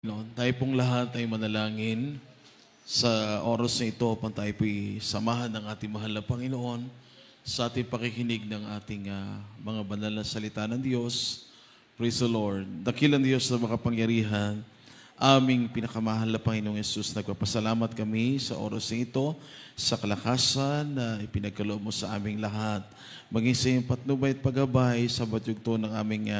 Noon, tayo pong lahat ay manalangin sa oras na ito upang tayo po'y samahan ng ating mahal na Panginoon sa ating pakikinig ng ating mga banal na salita ng Diyos. Praise the Lord. Dakilang Diyos na makapangyarihan, aming pinakamahal na Panginoong Yesus, nagpapasalamat kami sa oras na ito, sa kalakasan na ipinagkaloob mo sa aming lahat. Maging sa iyong patnubay at paggabay sa batyugto ng aming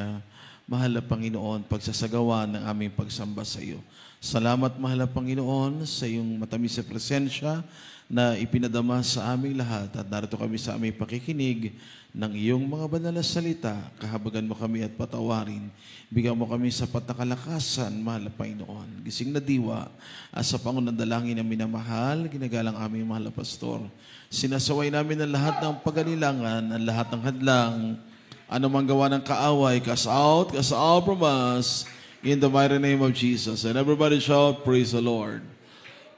mahal na Panginoon, pagsasagawa ng aming pagsamba sa iyo. Salamat, mahal na Panginoon, sa iyong matamis na presensya na ipinadama sa aming lahat at narito kami sa aming pakikinig ng iyong mga banal na salita. Kahabagan mo kami at patawarin. Bigyan mo kami sapat na kalakasan, mahal na Panginoon. Gising na diwa at sa pangunang dalangin na minamahal, ginagalang aming mahal na pastor. Sinasaway namin ang lahat ng pag-alilangan, ang lahat ng hadlang, ano mang gawa ng kaaway, cast out from us, in the mighty name of Jesus. And everybody shout, praise the Lord.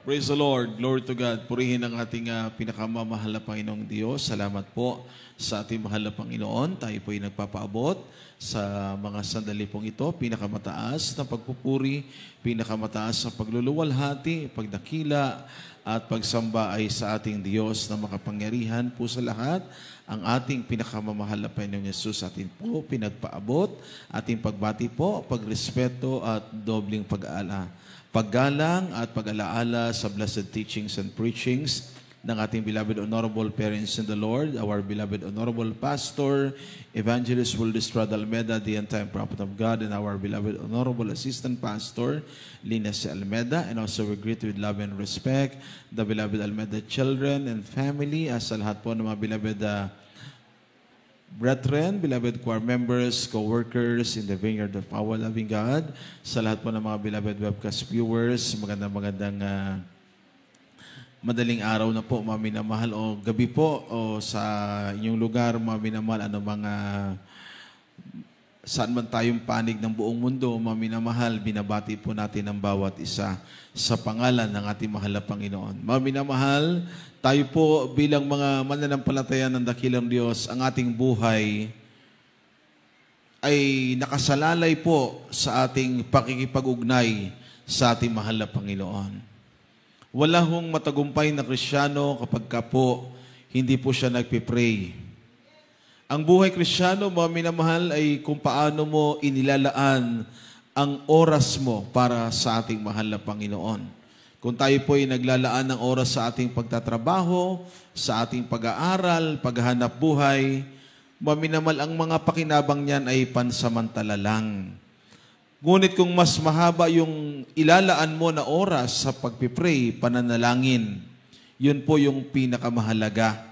Praise the Lord. Glory to God. Purihin ang ating pinakamamahal na Panginoong Diyos. Salamat po sa ating mahal na Panginoon. Tayo po ay nagpapaabot sa mga sandali pong ito. Pinakamataas na pagpupuri, pinakamataas na pagluluwalhati, pagdakila, at pagsamba ay sa ating Diyos na makapangyarihan po sa lahat. Ang ating pinakamamahal na Panginoong Yesus atin po pinagpaabot, ating pagbati po, pagrespeto at dobling paggalang at pag-alaala sa blessed teachings and preachings ng ating beloved honorable parents in the Lord, our beloved honorable pastor, Evangelist Wilde Estrada Almeda, the end-time prophet of God, and our beloved honorable assistant pastor, Lina C. Almeda, and also we greet with love and respect the beloved Almeda children and family, as sa lahat po ng mga beloved brethren, beloved choir members, co-workers in the vineyard of our loving God, sa lahat po ng mga beloved webcast viewers, magandang madaling araw na po, mga minamahal, o gabi po, o sa inyong lugar, mga minamahal, saan man tayong panig ng buong mundo, mga minamahal, binabati po natin ang bawat isa sa pangalan ng ating mahal na Panginoon. Mga minamahal, tayo po bilang mga mananampalataya ng dakilang Diyos, ang ating buhay ay nakasalalay po sa ating pakikipag-ugnay sa ating mahal na Panginoon. Wala hong matagumpay na Kristiyano kapag ka po hindi po siya nagpipray. Ang buhay Kristiyano, mga minamahal, ay kung paano mo inilalaan ang oras mo para sa ating mahal na Panginoon. Kung tayo po ay naglalaan ng oras sa ating pagtatrabaho, sa ating pag-aaral, paghahanap buhay, mga minamahal, ang mga pakinabang niyan ay pansamantala lang. Ngunit kung mas mahaba yung ilalaan mo na oras sa pagpipray, pananalangin, yun po yung pinakamahalaga.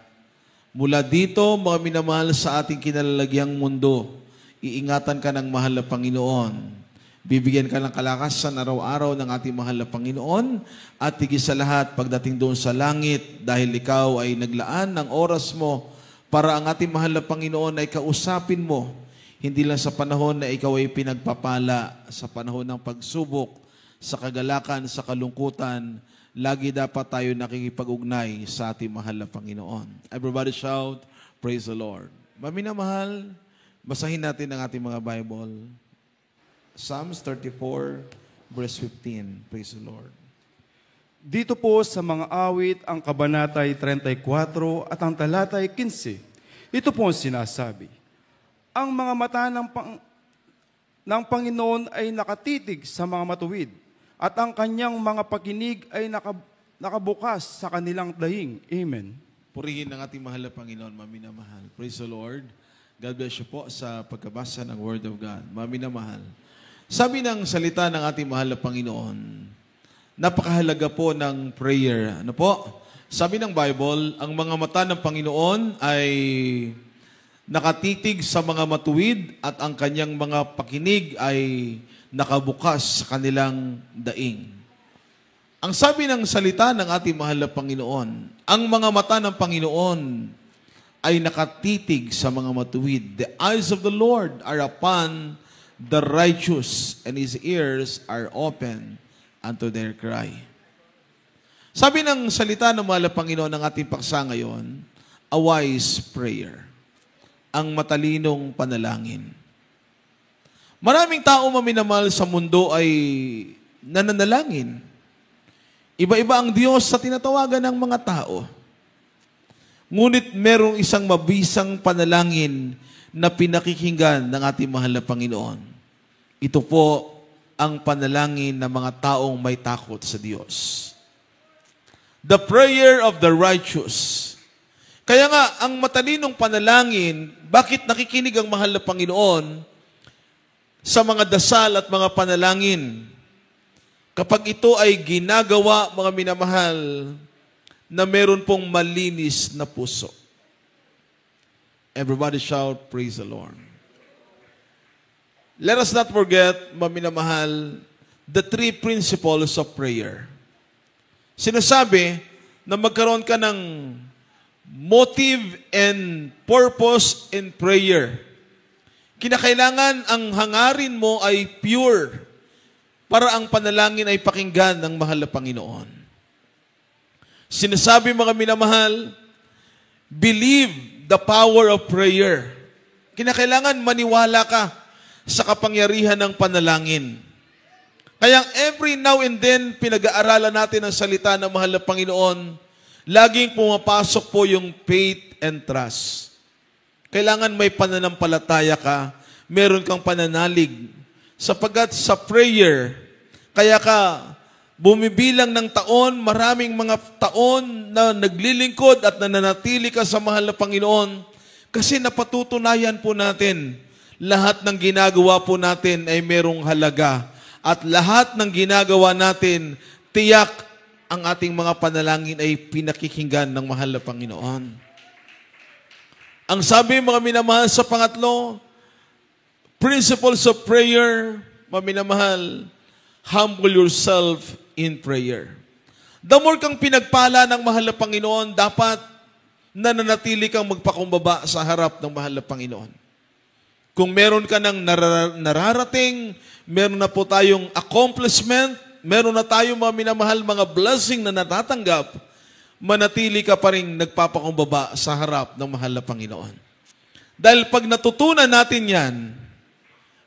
Mula dito, mga minamahal, sa ating kinalalagyang mundo, iingatan ka ng mahal na Panginoon. Bibigyan ka ng kalakasan araw-araw ng ating mahal na Panginoon, at higit sa lahat, pagdating doon sa langit, dahil ikaw ay naglaan ng oras mo para ang ating mahal na Panginoon ay kausapin mo. Hindi lang sa panahon na ikaw ay pinagpapala, sa panahon ng pagsubok, sa kagalakan, sa kalungkutan, lagi dapat tayo nakikipag-ugnay sa ating mahal na Panginoon. Everybody shout, praise the Lord. Maminamahal, basahin natin ang ating mga Bible. Psalms 34, verse 15. Praise the Lord. Dito po sa mga awit ang kabanatay 34 at ang talatay 15. Ito po ang sinasabi. Ang mga mata ng Panginoon ay nakatitig sa mga matuwid, at ang kanyang mga pakinig ay nakabukas sa kanilang dahing. Amen. Purihin ng ating mahal na Panginoon, maminamahal. Praise the Lord. God bless you po sa pagkabasa ng Word of God. Maminamahal. Sabi ng salita ng ating mahal na Panginoon, napakahalaga po ng prayer. Ano po? Sabi ng Bible, ang mga mata ng Panginoon ay nakatitig sa mga matuwid, at ang kanyang mga pakinig ay nakabukas sa kanilang daing. Ang sabi ng salita ng ating mahal na Panginoon, ang mga mata ng Panginoon ay nakatitig sa mga matuwid. The eyes of the Lord are upon the righteous, and His ears are open unto their cry. Sabi ng salita ng mahal na Panginoon ng ating paksa ngayon, a wise prayer. Ang matalinong panalangin. Maraming tao, maminamahal, sa mundo ay nananalangin. Iba-iba ang Diyos sa tinatawagan ng mga tao. Ngunit merong isang mabisang panalangin na pinakikinggan ng ating mahal na Panginoon. Ito po ang panalangin ng mga taong may takot sa Diyos. The prayer of the righteous. Kaya nga, ang matalinong panalangin, bakit nakikinig ang mahal na Panginoon sa mga dasal at mga panalangin? Kapag ito ay ginagawa, mga minamahal, na meron pong malinis na puso. Everybody shout, praise the Lord. Let us not forget, mga minamahal, the 3 principles of prayer. Sinasabi na magkaroon ka ng motive and purpose in prayer. Kinakailangan ang hangarin mo ay pure para ang panalangin ay pakinggan ng mahal na Panginoon. Sinasabi, mga minamahal, believe the power of prayer. Kinakailangan maniwala ka sa kapangyarihan ng panalangin. Kaya every now and then, pinag-aaralan natin ang salita ng mahal na Panginoon, laging pumapasok po yung faith and trust. Kailangan may pananampalataya ka, meron kang pananalig. Sapagkat sa prayer, kaya ka bumibilang ng taon, maraming mga taon na naglilingkod at nananatili ka sa mahal na Panginoon kasi napatutunayan po natin lahat ng ginagawa po natin ay merong halaga at lahat ng ginagawa natin, tiyak ang ating mga panalangin ay pinakikinggan ng mahal na Panginoon. Ang sabi, mga minamahal, sa pangatlo, principles of prayer, mga minamahal, humble yourself in prayer. The more kang pinagpala ng mahal na Panginoon, dapat nananatili kang magpakumbaba sa harap ng mahal na Panginoon. Kung meron ka ng nararating, meron na po tayong accomplishment, meron na tayong mga minamahal, mga blessing na natatanggap, manatili ka pa rin nagpapakumbaba sa harap ng mahal na Panginoon. Dahil pag natutunan natin yan,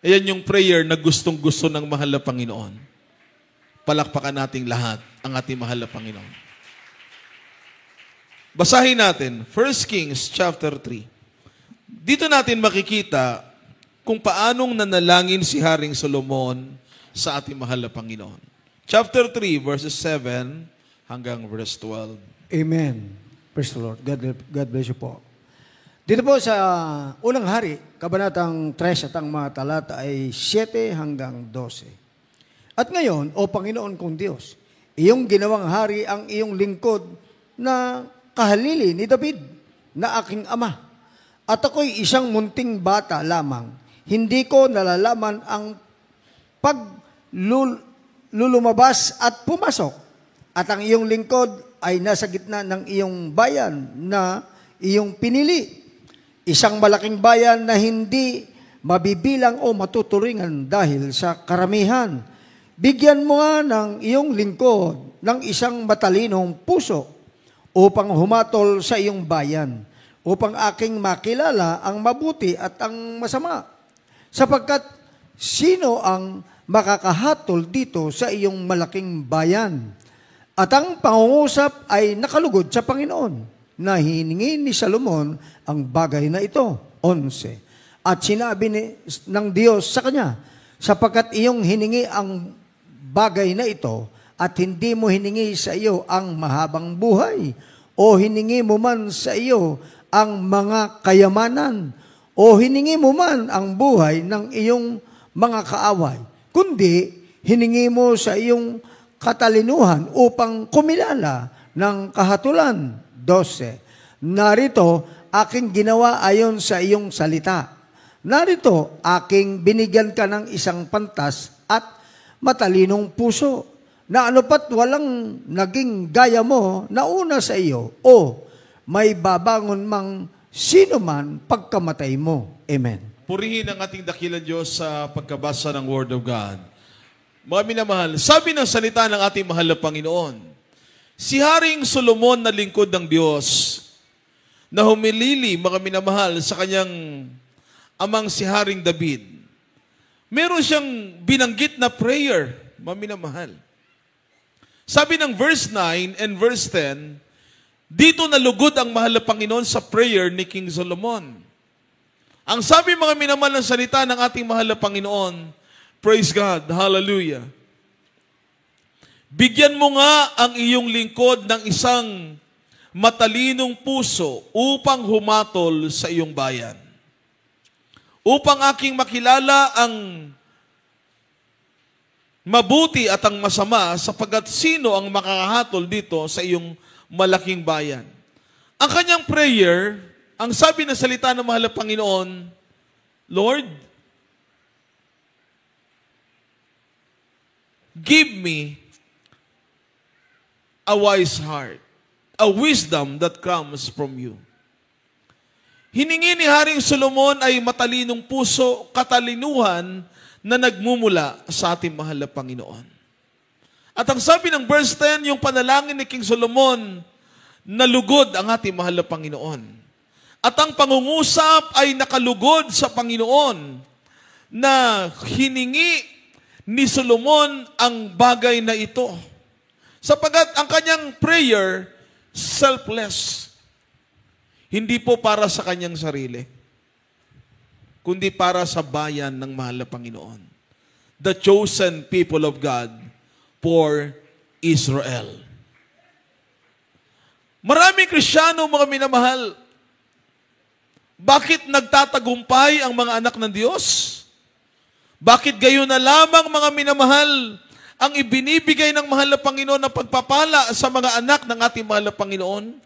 ayan yung prayer na gustong-gusto ng mahal na Panginoon. Palakpakan nating lahat ang ating mahal na Panginoon. Basahin natin, 1 Kings chapter 3. Dito natin makikita kung paanong nanalangin si Haring Solomon sa ating mahal na Panginoon. Chapter 3, verses 7 hanggang verse 12. Amen. Praise the Lord. God bless you po. Dito po sa unang hari, kabanatang 3 at ang mga talata ay 7 hanggang 12. At ngayon, O Panginoon kong Diyos, iyong ginawang hari ang iyong lingkod na kahalili ni David, na aking ama. At ako'y isang munting bata lamang. Hindi ko nalalaman ang paglulumabas at pumasok. At ang iyong lingkod ay nasa gitna ng iyong bayan na iyong pinili. Isang malaking bayan na hindi mabibilang o matuturingan dahil sa karamihan. Bigyan mo nga ng iyong lingkod ng isang matalinong puso upang humatol sa iyong bayan, upang aking makilala ang mabuti at ang masama. Sapagkat sino ang makakahatol dito sa iyong malaking bayan? At ang pangungusap ay nakalugod sa Panginoon, na hiningi ni Salomon ang bagay na ito. 11. At sinabi ng Diyos sa kanya, sapagkat iyong hiningi ang bagay na ito at hindi mo hiningi sa iyo ang mahabang buhay o hiningi mo man sa iyo ang mga kayamanan o hiningi mo man ang buhay ng iyong mga kaaway, kundi hiningi mo sa iyong katalinuhan upang kumilala ng kahatulan. 12. Narito, aking ginawa ayon sa iyong salita. Narito, aking binigyan ka ng isang pantas at matalinong puso, na anupat walang naging gaya mo na una sa iyo, o may babangon mang sino man pagkamatay mo. Amen. Purihin ang ating dakilang Diyos sa pagkabasa ng Word of God. Mga minamahal, sabi ng salita ng ating mahal na Panginoon, si Haring Solomon na lingkod ng Diyos, na humilili, mga minamahal, sa kanyang amang si Haring David, meron siyang binanggit na prayer. maminamahal. Sabi ng verse 9 and verse 10, dito nalugod ang mahal na Panginoon sa prayer ni King Solomon. Ang sabi mga minamahal ng salita ng ating mahal na Panginoon, praise God, hallelujah. Bigyan mo nga ang iyong lingkod ng isang matalinong puso upang humatol sa iyong bayan. Upang aking makilala ang mabuti at ang masama sapagkat sino ang makakahatol dito sa iyong malaking bayan. Ang kanyang prayer, ang sabi ng salita ng mahal na Panginoon, Lord, give me a wise heart, a wisdom that comes from you. Hiningi ni Haring Solomon ay matalinong puso, katalinuhan na nagmumula sa ating mahal na Panginoon. At ang sabi ng verse 10, yung panalangin ni King Solomon, nalugod ang ating mahal na Panginoon. At ang pangungusap ay nakalugod sa Panginoon na hiningi ni Solomon ang bagay na ito. Sapagat ang kanyang prayer, selfless. Hindi po para sa kanyang sarili, kundi para sa bayan ng mahal na Panginoon. The chosen people of God for Israel. Maraming Kristiyano, mga minamahal, bakit nagtatagumpay ang mga anak ng Diyos? Bakit gayon na lamang, mga minamahal, ang ibinibigay ng mahal na Panginoon na pagpapala sa mga anak ng ating mahal na Panginoon?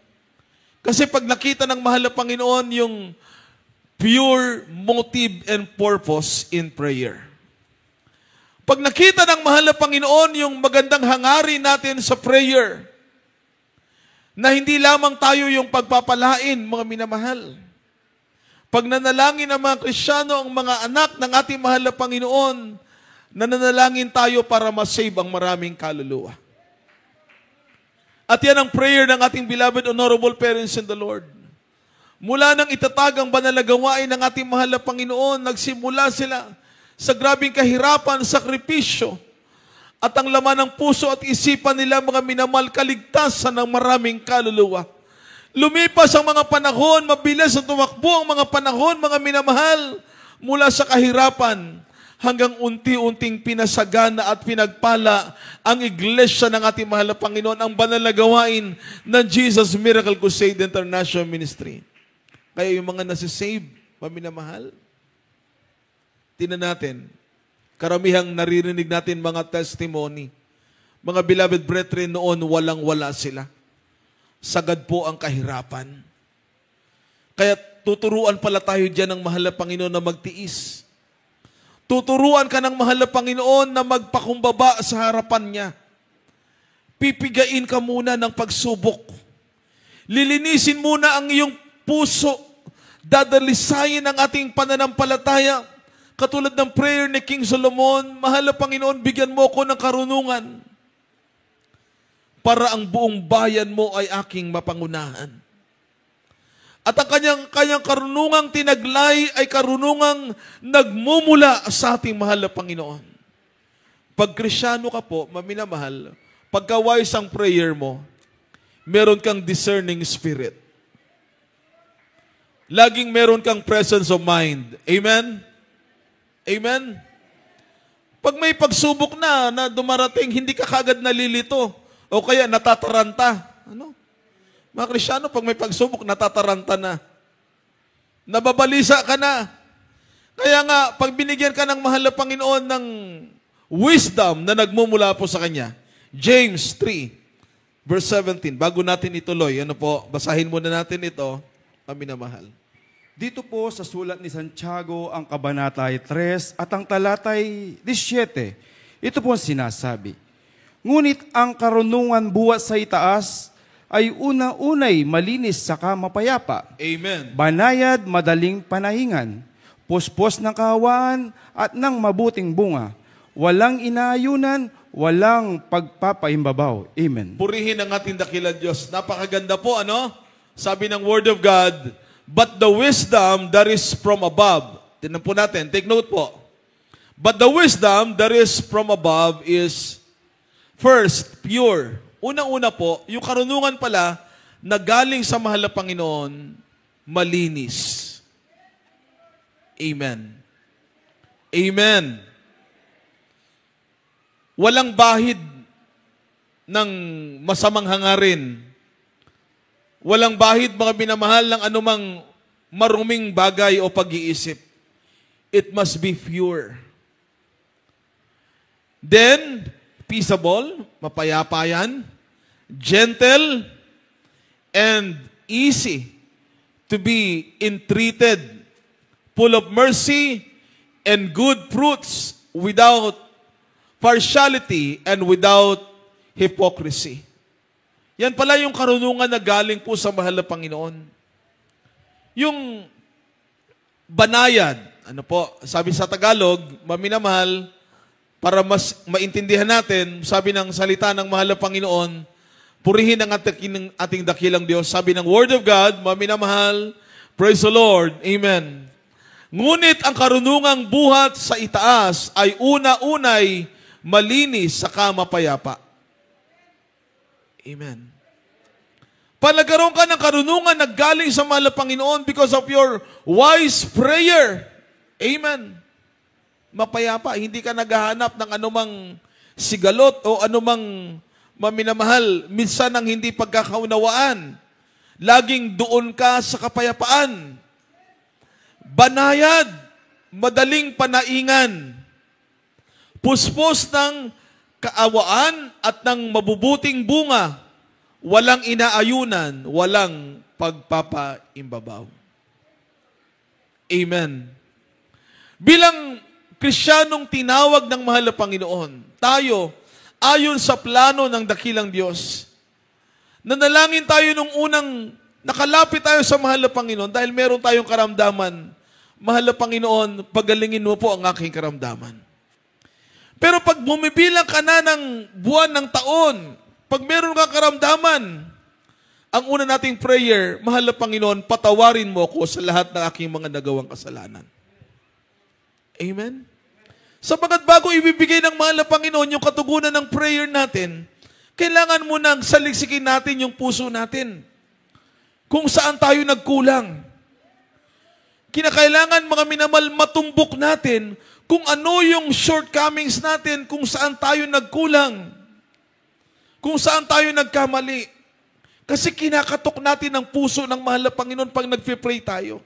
Kasi pag nakita ng mahal na Panginoon yung pure motive and purpose in prayer. Pag nakita ng mahal na Panginoon yung magandang hangarin natin sa prayer, na hindi lamang tayo yung pagpapalain, mga minamahal. Pag nanalangin ng mga Kristiyano, ang mga anak ng ating mahal na Panginoon, nananalangin tayo para masave ang maraming kaluluwa. At yan ang prayer ng ating beloved honorable parents in the Lord. Mula nang itatag ang banal na gawain ng ating mahal na Panginoon, nagsimula sila sa grabing kahirapan, sakripisyo, at ang laman ng puso at isipan nila, mga minamahal, kaligtasan ng maraming kaluluwa. Lumipas ang mga panahon, mabilis at tumakbo ang mga panahon, mga minamahal, mula sa kahirapan hanggang unti-unting pinasagana at pinagpala ang iglesia ng ating mahal na Panginoon, ang banal na gawain ng Jesus Miracle Crusade International Ministry. Kaya yung mga nasisave, maminamahal, tingnan natin, karamihang naririnig natin mga testimony. Mga beloved brethren, noon walang-wala sila. Sagad po ang kahirapan. Kaya tuturuan pala tayo dyan ng mahal na Panginoon na magtiis. Tuturuan ka ng mahal na Panginoon na magpakumbaba sa harapan niya. Pipigain ka muna ng pagsubok. Lilinisin muna ang iyong puso. Dadalisayin ang ating pananampalataya. Katulad ng prayer ni King Solomon, mahal na Panginoon, bigyan mo ko ng karunungan para ang buong bayan mo ay aking mapangunahan. At ang kanyang karunungang tinaglay ay karunungang nagmumula sa ating mahal na Panginoon. Pag Kristiyano ka po, maminamahal, pagka wise ang prayer mo, meron kang discerning spirit. Laging meron kang presence of mind. Amen? Amen? Pag may pagsubok na dumarating, hindi ka kagad nalilito o kaya natataranta. Ano? Mga Kristiyano, pag may pagsubok, natataranta na. Nababalisa ka na. Kaya nga, pag binigyan ka ng mahal na Panginoon ng wisdom na nagmumula po sa Kanya, James 3, verse 17, bago natin ituloy, basahin muna natin ito, kami na mahal. Dito po sa sulat ni Santiago, ang kabanatay 3 at ang talatay 17, ito po ang sinasabi. Ngunit ang karunungan buhat sa itaas ay una-unay malinis saka mapayapa. Amen. Banayad, madaling panahingan, puspos ng kahawaan at ng mabuting bunga. Walang inaayunan, walang pagpapaimbabaw. Amen. Purihin ang ating dakilang Diyos. Napakaganda po, ano? Sabi ng Word of God, but the wisdom that is from above. Tingnan po natin, take note po. But the wisdom that is from above is first, pure. Unang-una po, yung karunungan pala na galing sa mahal na Panginoon, malinis. Amen. Amen. Walang bahid ng masamang hangarin. Walang bahid, mga minamahal, ng anumang maruming bagay o pag-iisip. It must be pure. Then, peaceable, mapayapa yan, gentle, and easy to be entreated, full of mercy and good fruits, without partiality and without hypocrisy. Yan pala yung karunungan na galing po sa mahal na Panginoon. Yung banayad, ano po, sabi sa Tagalog, maminamahal, para mas maintindihan natin, sabi ng salita ng mahal na Panginoon, purihin ang ating dakilang Diyos. Sabi ng Word of God, maminamahal, praise the Lord, amen. Ngunit ang karunungang buhat sa itaas ay una-unay malinis saka mapayapa. Amen. Palagaroon ka ng karunungan na galing sa mahal na Panginoon because of your wise prayer. Amen. Mapayapa. Hindi ka naghahanap ng anumang sigalot o anumang maminamahal. Minsan ang hindi pagkakaunawaan. Laging doon ka sa kapayapaan. Banayad, madaling panaingan, puspos ng kaawaan at ng mabubuting bunga, walang inaayunan, walang pagpapaimbabaw. Amen. Bilang Kristiyanong tinawag ng mahal na Panginoon, tayo, ayon sa plano ng dakilang Diyos, nanalangin tayo nung unang nakalapit tayo sa mahal na Panginoon dahil meron tayong karamdaman. Mahal na Panginoon, pagalingin mo po ang aking karamdaman. Pero pag bumibilang ka na ng buwan ng taon, pag meron kang karamdaman, ang una nating prayer, mahal na Panginoon, patawarin mo ako sa lahat ng aking mga nagawang kasalanan. Amen? Sapagat bago ibibigay ng mahal na Panginoon yung katugunan ng prayer natin, kailangan mo nang saliksikin natin yung puso natin. Kung saan tayo nagkulang. Kinakailangan, mga minamal, matumbok natin kung ano yung shortcomings natin, kung saan tayo nagkulang, kung saan tayo nagkamali. Kasi kinakatok natin ang puso ng mahal na Panginoon pag nagpe-pray tayo.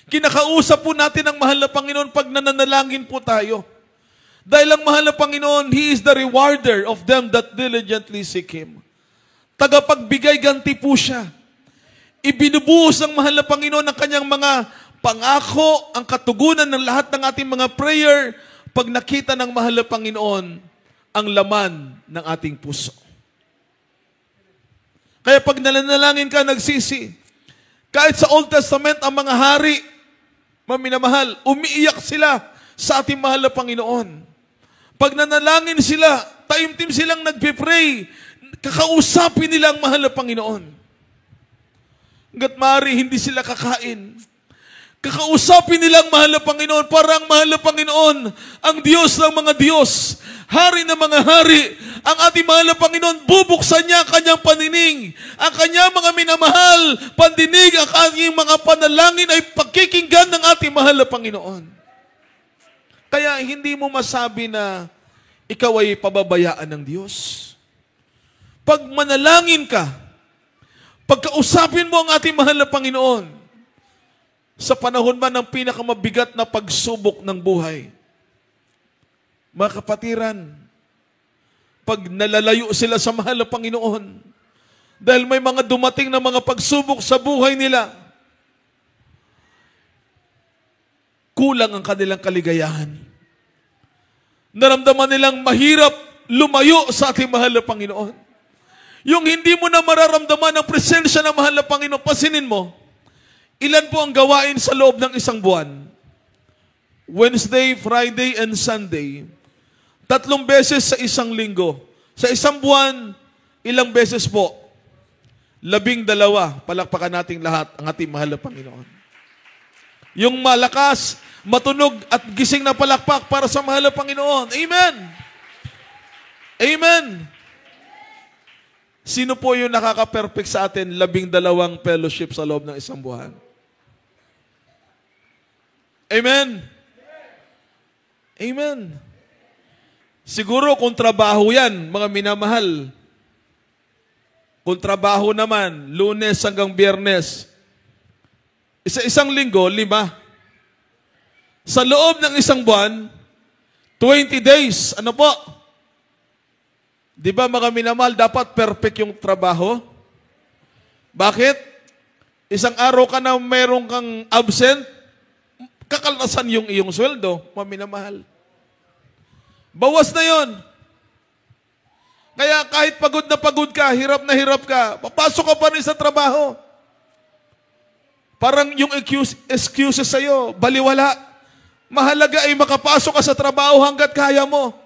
Kinakausap po natin ang mahal na Panginoon pag nananalangin po tayo. Dahil ang mahal na Panginoon, He is the rewarder of them that diligently seek Him. Tagapagbigay ganti po siya. Ibinubuhos ng mahal na Panginoon ang kanyang mga pangako, ang katugunan ng lahat ng ating mga prayer pag nakita ng mahal na Panginoon ang laman ng ating puso. Kaya pag nananalangin ka, nagsisi, kahit sa Old Testament, ang mga hari, maminamahal, umiiyak sila sa ating mahal na Panginoon. Pag nanalangin sila, taimtim silang nagpipray, kakausapin nila ang mahal na Panginoon. Hanggat maaari, hindi sila kakain. Kakausapin nilang mahal na Panginoon, parang mahal na Panginoon, ang Diyos ng mga Diyos, hari ng mga hari, ang ating mahal na Panginoon, bubuksan niya ang kanyang panining, ang kanyang mga minamahal, pandinig, ang kanyang mga panalangin ay pakikinggan ng ating mahal na Panginoon. Kaya hindi mo masabi na ikaw ay pababayaan ng Diyos. Pag manalangin ka, pagkausapin mo ang ating mahal na Panginoon, sa panahon man ng pinakamabigat na pagsubok ng buhay, mga kapatiran, pag nalalayo sila sa mahal na Panginoon, dahil may mga dumating na mga pagsubok sa buhay nila, kulang ang kanilang kaligayahan. Naramdaman nilang mahirap lumayo sa ating mahal na Panginoon. Yung hindi mo na mararamdaman ang presensya ng mahal na Panginoon, pasinin mo, ilan po ang gawain sa loob ng isang buwan? Wednesday, Friday, and Sunday. 3 beses sa isang linggo. Sa isang buwan, ilang beses po? 12. Palakpakan nating lahat ang ating mahal na Panginoon. Yung malakas, matunog at gising na palakpak para sa mahal na Panginoon. Amen! Amen! Sino po yung nakaka-perfect sa atin 12 fellowship sa loob ng isang buwan? Amen! Amen! Siguro kung trabaho yan, mga minamahal, kung trabaho naman, Lunes hanggang Biyernes, isang linggo, 5. Sa loob ng isang buwan, 20 days. Ano po? Di ba mga minamahal, dapat perfect yung trabaho? Bakit? Isang araw ka na mayroong kang absent, kakaltasan yung iyong sweldo, mga minamahal. Bawas na yon. Kaya kahit pagod na pagod ka, hirap na hirap ka, papasok ka pa rin sa trabaho. Parang yung excuses sa'yo, baliwala. Mahalaga ay makapasok ka sa trabaho hanggat kaya mo.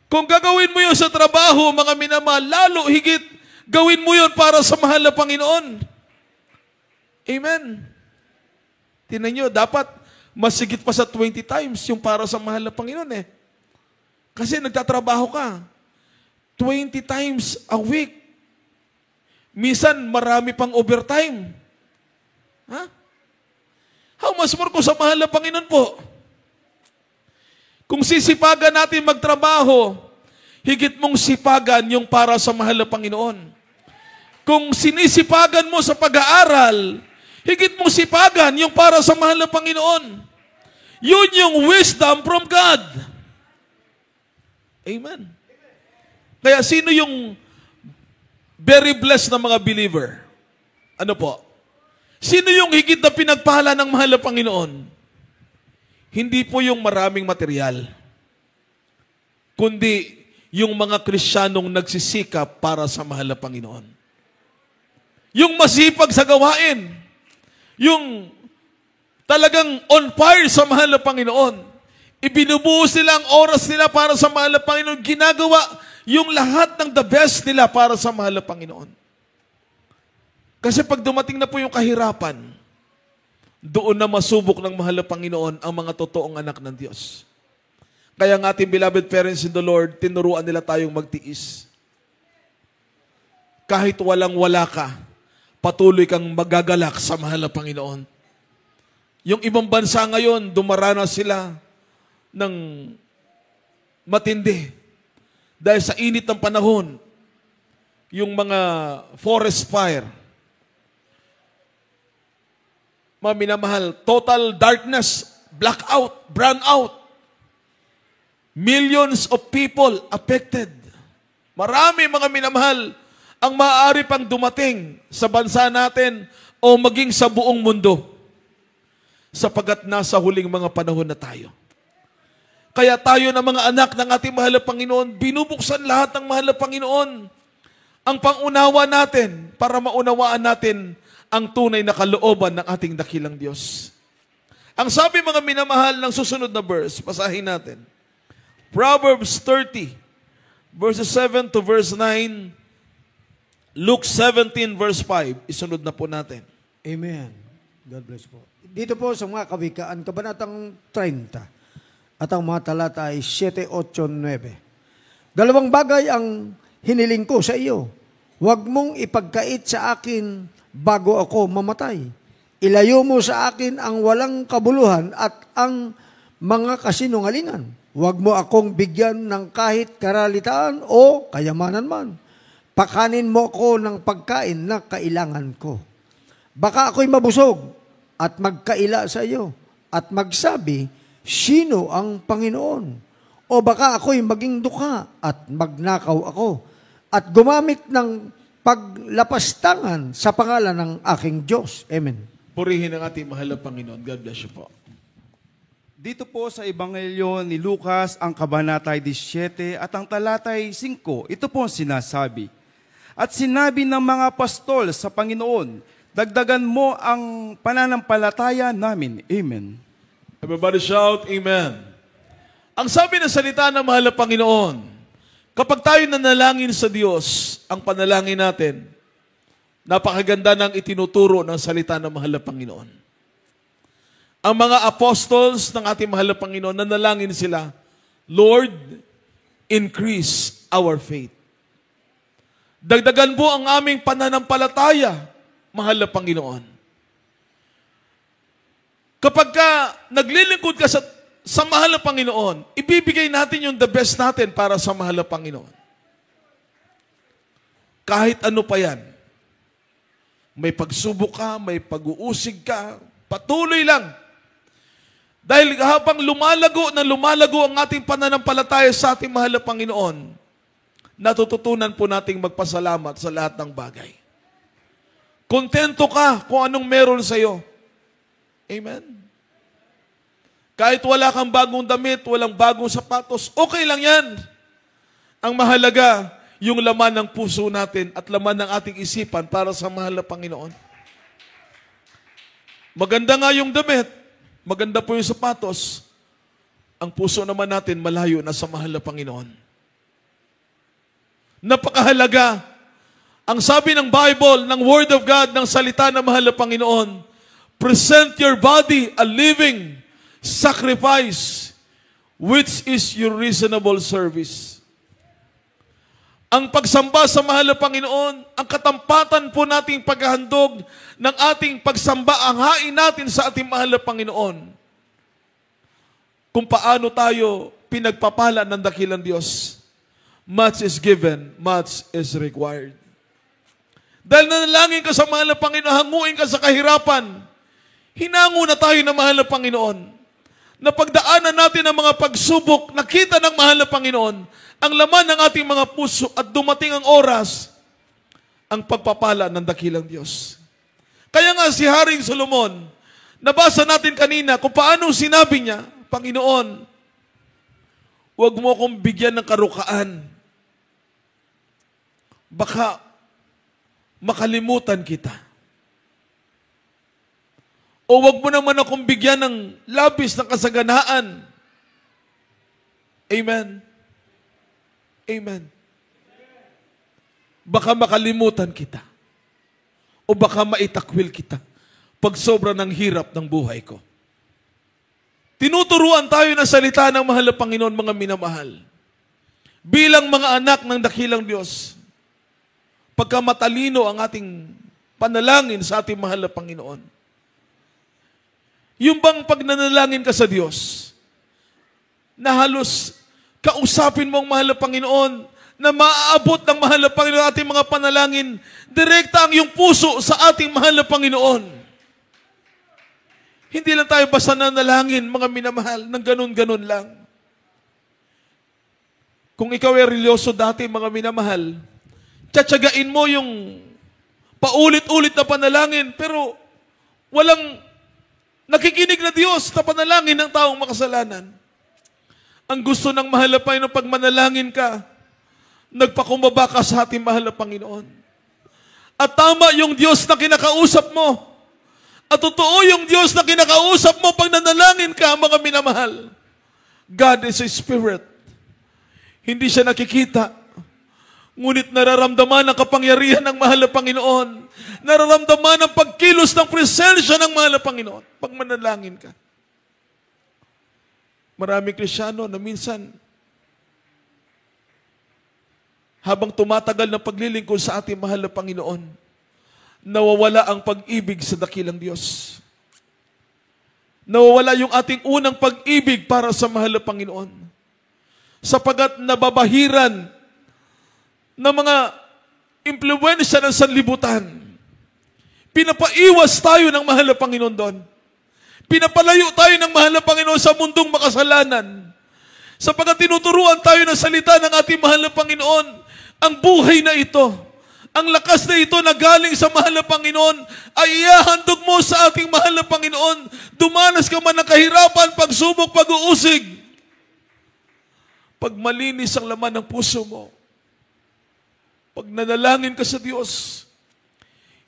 Kung gagawin mo yun sa trabaho, mga minamahal, lalo higit, gawin mo yun para sa mahal na Panginoon. Amen. Tingnan nyo, dapat masigit pa sa 20 times yung para sa mahal na Panginoon eh. Kasi nagtatrabaho ka 20 times a week. Minsan, marami pang overtime. Ha? How much more kung sa mahal na Panginoon po? Kung sisipagan natin magtrabaho, higit mong sipagan yung para sa mahal na Panginoon. Kung sinisipagan mo sa pag-aaral, higit mong sipagan yung para sa mahal na Panginoon. Yun yung wisdom from God. Amen. Kaya sino yung very blessed na mga believer? Ano po? Sino yung higit na pinagpala ng mahal na Panginoon? Hindi po yung maraming material, kundi yung mga Kristiyanong nagsisikap para sa mahal na Panginoon. Yung masipag sa gawain, yung talagang on fire sa mahal na Panginoon. Ibinubuhos nila ang oras nila para sa mahal na Panginoon. Ginagawa yung lahat ng the best nila para sa mahal na Panginoon. Kasi pag dumating na po yung kahirapan, doon na masubok ng mahal na Panginoon ang mga totoong anak ng Diyos. Kaya ang ating beloved parents in the Lord, tinuruan nila tayong magtiis. Kahit walang-wala ka, patuloy kang magagalak sa mahal na Panginoon. Yung ibang bansa ngayon, dumaranas sila ng matindi. Dahil sa init ng panahon, yung mga forest fire, mga minamahal, total darkness, blackout, brownout. Millions of people affected. Marami mga minamahal ang maaari pang dumating sa bansa natin o maging sa buong mundo sapagat nasa huling mga panahon na tayo. Kaya tayo na mga anak ng ating mahal na Panginoon, binubuksan lahat ng mahal na Panginoon ang pangunawa natin para maunawaan natin ang tunay na kalooban ng ating dakilang Diyos. Ang sabi mga minamahal ng susunod na verse, basahin natin. Proverbs 30, verses 7 to verse 9, Luke 17, verse 5. Isunod na po natin. Amen. God bless po. Dito po sa mga kawikaan, kabanatang 30, at ang mga talata ay 7, 8, 9. Dalawang bagay ang hiniling ko sa iyo. Huwag mong ipagkait sa akin bago ako mamatay. Ilayo mo sa akin ang walang kabuluhan at ang mga kasinungalingan. Huwag mo akong bigyan ng kahit karalitaan o kayamanan man. Pakanin mo ako ng pagkain na kailangan ko. Baka ako'y mabusog at magkaila sa iyo at magsabi, sino ang Panginoon? O baka ako'y maging duka at magnakaw ako at gumamit ng paglapastangan sa pangalan ng aking Diyos. Amen. Purihin ang ating mahal na Panginoon. God bless you po. Dito po sa Ebanghelyo ni Lucas, ang kabanatay 17 at ang talatay 5, ito po sinasabi. At sinabi ng mga pastol sa Panginoon, dagdagan mo ang pananampalataya namin. Amen. Everybody shout, Amen. Ang sabi ng salita ng mahal na Panginoon, kapag tayo nanalangin sa Diyos, ang panalangin natin, napakaganda ng itinuturo ng salita ng mahal na Panginoon. Ang mga apostles ng ating mahal na Panginoon, nanalangin sila, Lord, increase our faith. Dagdagan mo ang aming pananampalataya, mahal na Panginoon. Kapag ka naglilingkod ka sa mahal na Panginoon, ibibigay natin yung the best natin para sa mahal na Panginoon. Kahit ano pa yan. May pagsubok ka, may pag-uusig ka, patuloy lang. Dahil habang lumalago ang ating pananampalataya sa ating mahal na Panginoon, natututunan po nating magpasalamat sa lahat ng bagay. Kontento ka kung anong meron sa iyo. Amen? Kahit wala kang bagong damit, walang bagong sapatos, okay lang yan. Ang mahalaga, yung laman ng puso natin at laman ng ating isipan para sa mahal na Panginoon. Maganda nga yung damit, maganda po yung sapatos, ang puso naman natin malayo na sa mahal na Panginoon. Napakahalaga. Ang sabi ng Bible, ng Word of God, ng salita ng mahal na Panginoon, present your body a living sacrifice, which is your reasonable service. Ang pagsamba sa mahal na Panginoon, ang katampatan po nating paghahandog ng ating pagsamba, ang hain natin sa ating mahal na Panginoon. Kung paano tayo pinagpapala ng dakilang Diyos. Much is given, much is required. Dahil nanalangin ka sa mahal na Panginoon, hanguin ka sa kahirapan, hinango na tayo ng mahal na Panginoon. Napagdaanan natin ang mga pagsubok, nakita ng mahal na Panginoon, ang laman ng ating mga puso at dumating ang oras, ang pagpapala ng dakilang Diyos. Kaya nga si Haring Solomon, nabasa natin kanina kung paano sinabi niya, Panginoon, huwag mo akong bigyan ng karukaan. Baka makalimutan kita. O huwag mo naman akong bigyan ng labis ng kasaganaan. Amen. Amen. Baka makalimutan kita. O baka maitakwil kita pag sobra ng hirap ng buhay ko. Tinuturuan tayo ng salita ng mahal na Panginoon, mga minamahal. Bilang mga anak ng dakilang Diyos, pagka matalino ang ating panalangin sa ating mahal na Panginoon. Yung bang pag nanalangin ka sa Diyos, na halos kausapin mo ang mahal na Panginoon, na maaabot ng mahal na Panginoon ating mga panalangin, direkta ang iyong puso sa ating mahal na Panginoon. Hindi lang tayo basta nanalangin, mga minamahal, ng ganun-ganun lang. Kung ikaw ay religyoso dati, mga minamahal, tsatsagain mo yung paulit-ulit na panalangin, pero walang nakikinig na Diyos na panalangin ng taong makasalanan. Ang gusto ng mahal na Panginoon, pag manalangin ka, nagpakumbaba ka sa ating mahal na Panginoon. At tama yung Diyos na kinakausap mo. At totoo yung Diyos na kinakausap mo pag nanalangin ka, mga minamahal. God is a spirit. Hindi siya nakikita. Ngunit nararamdaman ang kapangyarihan ng mahal na Panginoon. Nararamdaman ang pagkilos ng presensya ng mahal na Panginoon pag manalangin ka. Maraming Kristyano na minsan, habang tumatagal ng paglilingkod sa ating mahal na Panginoon, nawawala ang pag-ibig sa dakilang Diyos. Nawawala yung ating unang pag-ibig para sa mahal na Panginoon. Sapagat nababahiran ng mga impluwensya ng sanlibutan. Pinapaiwas tayo ng mahal na Panginoon doon. Pinapalayo tayo ng mahal na Panginoon sa mundong makasalanan. Sapagat tinuturuan tayo ng salita ng ating mahal na Panginoon, ang buhay na ito, ang lakas na ito na galing sa mahal na Panginoon, ay ihahandog mo sa ating mahal na Panginoon. Dumanas ka man ng kahirapan, pagsubok, pag-uusig. Pag malinis ang laman ng puso mo, pag nanalangin ka sa Diyos,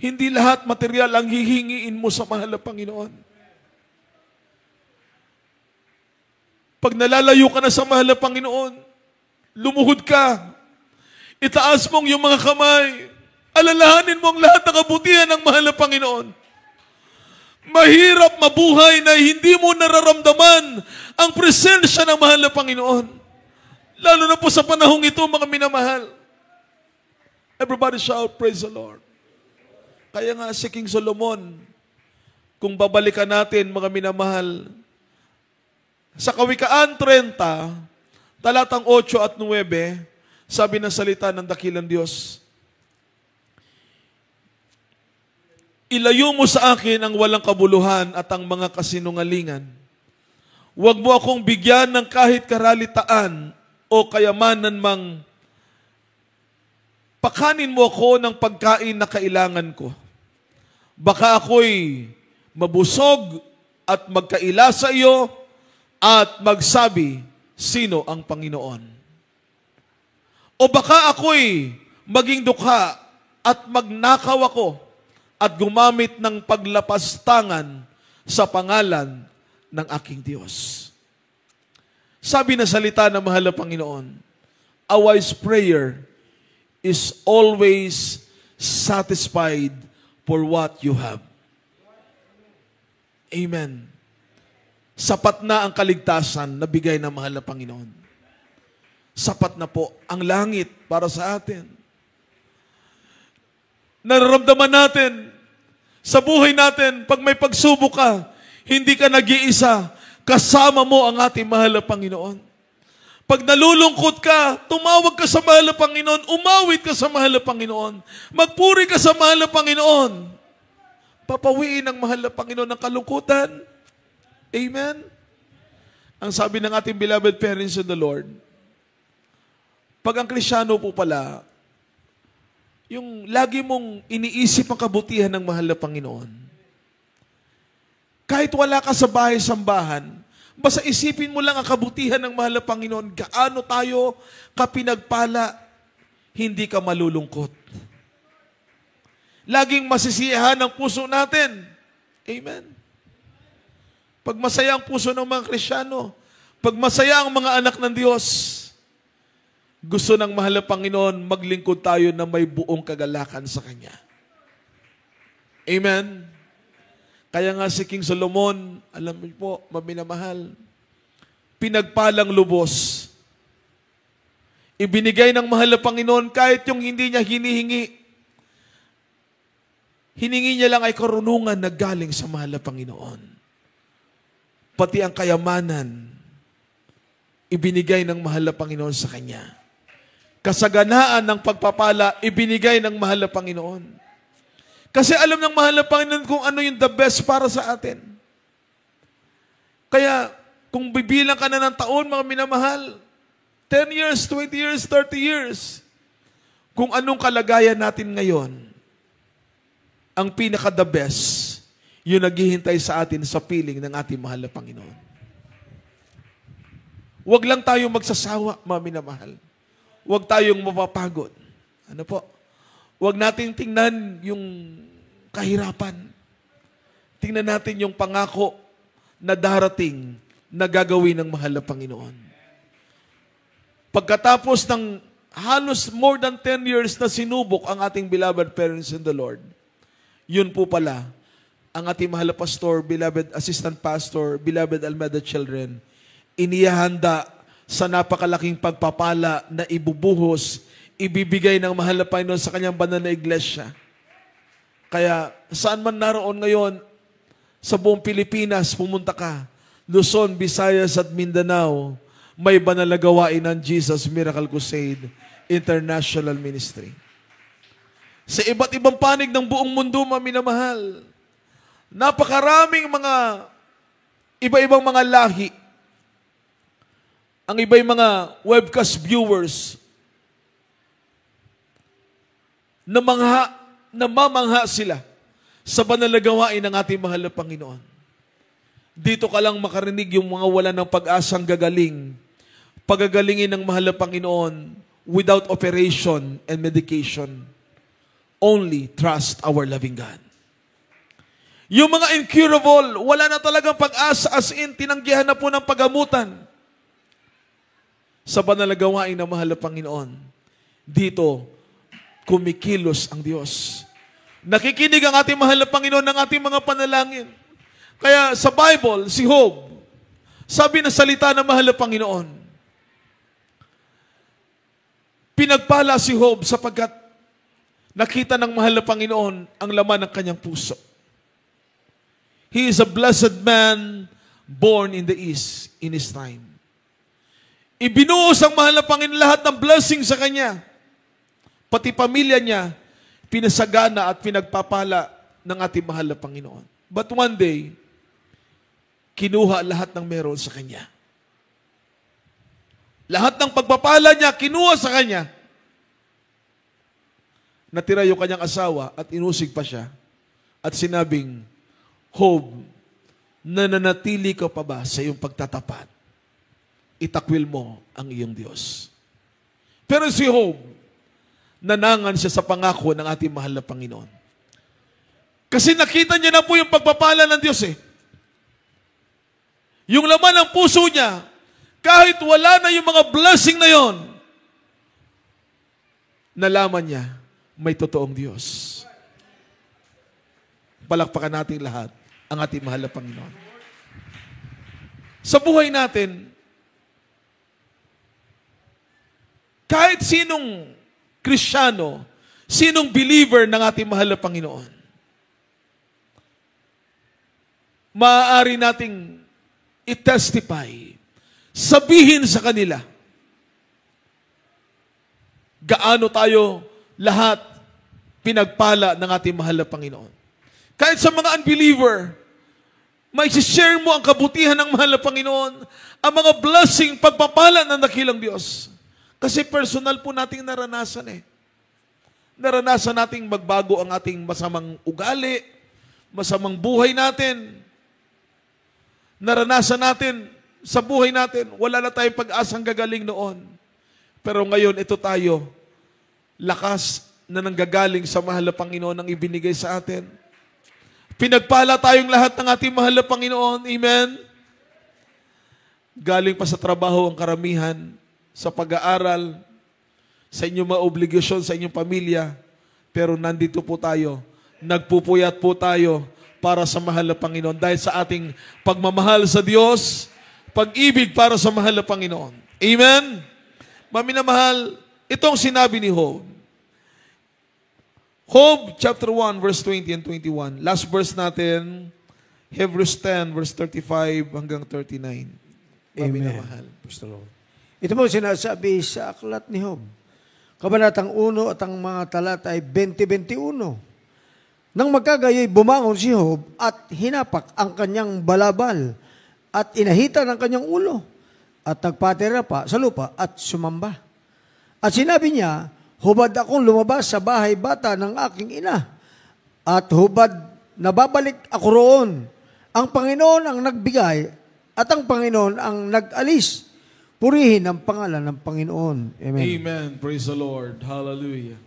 hindi lahat material ang hihingiin mo sa mahal na Panginoon. Pag nalalayo ka na sa mahal na Panginoon, lumuhod ka, itaas mong yung mga kamay, alalahanin mo ang lahat ng kabutihan ng mahal na Panginoon. Mahirap mabuhay na hindi mo nararamdaman ang presensya ng mahal na Panginoon. Lalo na po sa panahong ito, mga minamahal. Everybody shout, praise the Lord. Kaya nga si King Solomon, kung babalikan natin, mga minamahal, sa Kawikaan 30, talatang 8 at 9, sabi ng salita ng dakilang Diyos, ilayo mo sa akin ang walang kabuluhan at ang mga kasinungalingan. Huwag mo akong bigyan ng kahit karalitaan o kayamanan mang pakanin mo ako ng pagkain na kailangan ko. Baka ako'y mabusog at magkaila sa iyo at magsabi, sino ang Panginoon? O baka ako'y maging dukha at magnakaw ako at gumamit ng paglapastangan sa pangalan ng aking Diyos. Sabi na salita ng mahal na Panginoon, a wise prayer is always satisfied for what you have. Amen. Sapat na ang kaligtasan na bigay ng mahal na Panginoon. Sapat na po ang langit para sa atin. Nararamdaman natin sa buhay natin, pag may pagsubok ka, hindi ka nag-iisa, kasama mo ang ating mahal na Panginoon. Pag nalulungkot ka, tumawag ka sa mahal na Panginoon, umawit ka sa mahal na Panginoon, magpuri ka sa mahal na Panginoon. Papawiin ng mahal na Panginoon ng kalungkutan. Amen? Ang sabi ng ating beloved parents in the Lord, pag ang Kristyano po pala, yung lagi mong iniisip ang kabutihan ng mahal na Panginoon. Kahit wala ka sa bahay-sambahan, basta isipin mo lang ang kabutihan ng mahal na Panginoon, gaano tayo kapinagpala, hindi ka malulungkot. Laging masisiyahan ang puso natin. Amen? Pag masaya ang puso ng mga Kristyano, pag masaya ang mga anak ng Diyos, gusto ng mahal na Panginoon, maglingkod tayo na may buong kagalakan sa Kanya. Amen? Kaya nga si King Solomon, alam mo po, maminamahal, pinagpalang lubos. Ibinigay ng mahal na Panginoon kahit yung hindi niya hinihingi. Hiningi niya lang ay karunungan na galing sa mahal na Panginoon. Pati ang kayamanan, ibinigay ng mahal na Panginoon sa Kanya. Kasaganaan ng pagpapala, ibinigay ng mahal na Panginoon. Kasi alam ng mahal na Panginoon kung ano yung the best para sa atin. Kaya, kung bibilang ka na ng taon, mga minamahal, 10 years, 20 years, 30 years, kung anong kalagayan natin ngayon, ang pinaka-the best, yung naghihintay sa atin sa piling ng ating mahal na Panginoon. Huwag lang tayo magsasawa, mga minamahal. Huwag tayong mapapagod. Ano po? Huwag nating tingnan yung kahirapan. Tingnan natin yung pangako na darating na gagawin ng mahal na Panginoon. Pagkatapos ng halos more than 10 years na sinubok ang ating beloved parents in the Lord, yun po pala, ang ating mahal na pastor, beloved assistant pastor, beloved Almeda children, inihahanda sa napakalaking pagpapala na ibubuhos, ibibigay ng mahal na Panginoon sa kanyang banal na iglesia. Kaya saan man naroon ngayon, sa buong Pilipinas, pumunta ka, Luzon, Visayas at Mindanao, may banal na gawain ng Jesus Miracle Crusade International Ministry. Sa iba't ibang panig ng buong mundo, maminamahal, napakaraming mga iba-ibang mga lahi, ang iba'y mga webcast viewers na mamangha sila sa banal na gawain ng ating mahal na Panginoon. Dito ka lang makarinig yung mga wala ng pag-asang gagaling, pagagalingin ng mahal na Panginoon without operation and medication. Only trust our loving God. Yung mga incurable, wala na talagang pag-asa, as in, tinanggihan na po ng pagamutan. Sa banal na gawain ng mahal na Panginoon, dito, kumikilos ang Diyos. Nakikinig ang ating mahal na Panginoon ng ating mga panalangin. Kaya sa Bible, si Job, sabi ng salita ng mahal na Panginoon, pinagpala si Job sapagkat nakita ng mahal na Panginoon ang laman ng kanyang puso. He is a blessed man born in the east in his time. Ibinuhos ang mahal na Panginoon lahat ng blessing sa kanya. Pati pamilya niya, pinasagana at pinagpapala ng ating mahal na Panginoon. But one day, kinuha lahat ng meron sa kanya. Lahat ng pagpapala niya, kinuha sa kanya. Natira yung kanyang asawa at inusig pa siya. At sinabing, Job, nananatili ka pa ba sa iyong pagtatapat? Itakwil mo ang iyong Diyos. Pero si Job, nanangan siya sa pangako ng ating mahal na Panginoon. Kasi nakita niya na po yung pagpapala ng Diyos eh. Yung laman ng puso niya, kahit wala na yung mga blessing na yon, nalaman niya, may totoong Diyos. Palakpakan natin lahat ang ating mahal na Panginoon. Sa buhay natin, kahit sinong Kristiyano, sinong believer ng ating mahal na Panginoon, maaari nating i-testify, sabihin sa kanila, gaano tayo lahat pinagpala ng ating mahal na Panginoon. Kahit sa mga unbeliever, may share mo ang kabutihan ng mahal na Panginoon, ang mga blessing, pagpapala ng dakilang Diyos. Kasi personal po nating naranasan eh. Naranasan nating magbago ang ating masamang ugali, masamang buhay natin. Naranasan natin sa buhay natin, wala na tayong pag-asang gagaling noon. Pero ngayon, ito tayo, lakas na nanggagaling sa mahal na Panginoon ang ibinigay sa atin. Pinagpala tayong lahat ng ating mahal na Panginoon. Amen? Galing pa sa trabaho ang karamihan, sa pag-aaral, sa inyong mga obligasyon, sa inyong pamilya. Pero nandito po tayo, nagpupuyat po tayo para sa mahal na Panginoon. Dahil sa ating pagmamahal sa Diyos, pag-ibig para sa mahal na Panginoon. Amen? Maminamahal, itong sinabi ni Job. Job chapter 1 verse 20 and 21. Last verse natin, Hebrews 10 verse 35 hanggang 39. Maminamahal. Praise the Lord. Ito mo sinasabi sa aklat ni Job. Kabanatang 1 at ang mga talata ay 20-21. Nang magkagayoy, bumangon si Job at hinapak ang kanyang balabal at inahitan ang kanyang ulo at nagpatira pa sa lupa at sumamba. At sinabi niya, hubad akong lumabas sa bahay bata ng aking ina at hubad na babalik ako roon. Ang Panginoon ang nagbigay at ang Panginoon ang nag-alis. Purihin ang pangalan ng Panginoon. Amen. Amen. Praise the Lord. Hallelujah.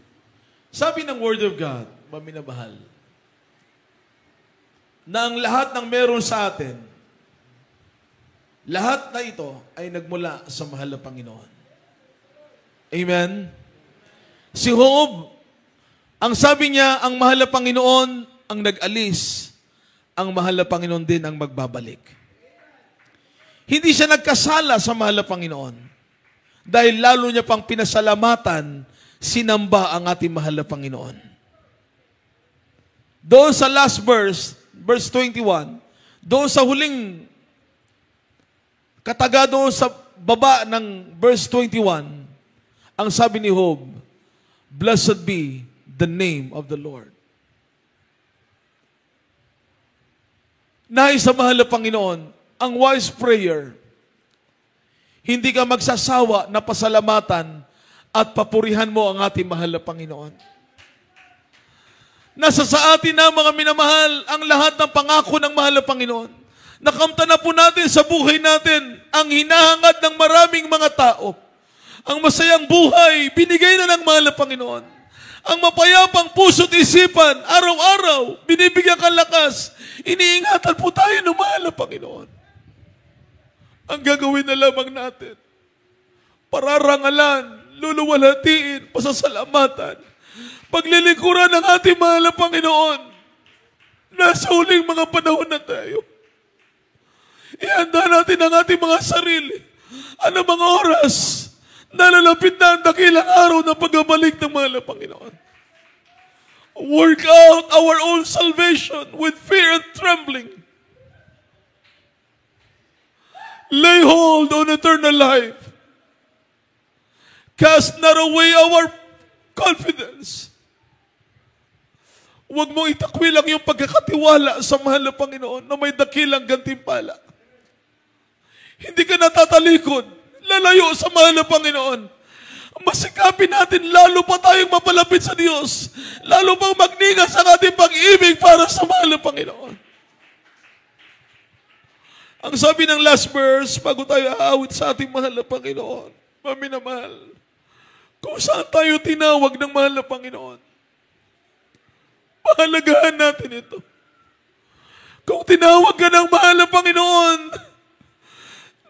Sabi ng Word of God, maminamahal, na ang lahat ng meron sa atin, lahat na ito ay nagmula sa mahal na Panginoon. Amen? Si Job, ang sabi niya, ang mahal na Panginoon ang nag-alis, ang mahal na Panginoon din ang magbabalik. Hindi siya nagkasala sa mahal na Panginoon. Dahil lalo niya pang pinasalamatan, sinamba ang ating mahal na Panginoon. Doon sa last verse, verse 21, doon sa huling kataga doon sa baba ng verse 21, ang sabi ni Job, blessed be the name of the Lord. Nais sa mahal na Panginoon, ang wise prayer, hindi ka magsasawa na pasalamatan at papurihan mo ang ating mahal na Panginoon. Nasa sa atin na mga minamahal ang lahat ng pangako ng mahal na Panginoon. Nakamta na po natin sa buhay natin ang hinahangad ng maraming mga tao. Ang masayang buhay, binigay na ng mahal na Panginoon. Ang mapayapang puso't isipan, araw-araw, binibigyan kang lakas. Iniingatan po tayo ng mahal na Panginoon. Ang gagawin na lamang natin, pararangalan, luluwalhatiin, pasasalamatan, paglilingkuran ng ating mahal na Panginoon. Nasa huling mga panahon na tayo. Ihanda natin ang ating mga sarili. Ano mga oras na lalapit na ang dakilang araw ng pagbabalik ng mahal na Panginoon. Work out our own salvation with fear and trembling. Lay hold on eternal life. Cast not away our confidence. Huwag mong itakwil ang iyong pagkakatiwala sa mahal na Panginoon na may dakilang gantimpala. Hindi ka natatalikod, lalayo sa mahal na Panginoon. Masikapin natin lalo pa tayong mapalapit sa Diyos. Lalo pang magningas ang ating pag-ibig para sa mahal na Panginoon. Ang sabi ng last verse, bago tayo aawit sa ating mahal na Panginoon, maminamahal, kung saan tayo tinawag ng mahal na Panginoon, pahalagahan natin ito. Kung tinawag ka ng mahal na Panginoon,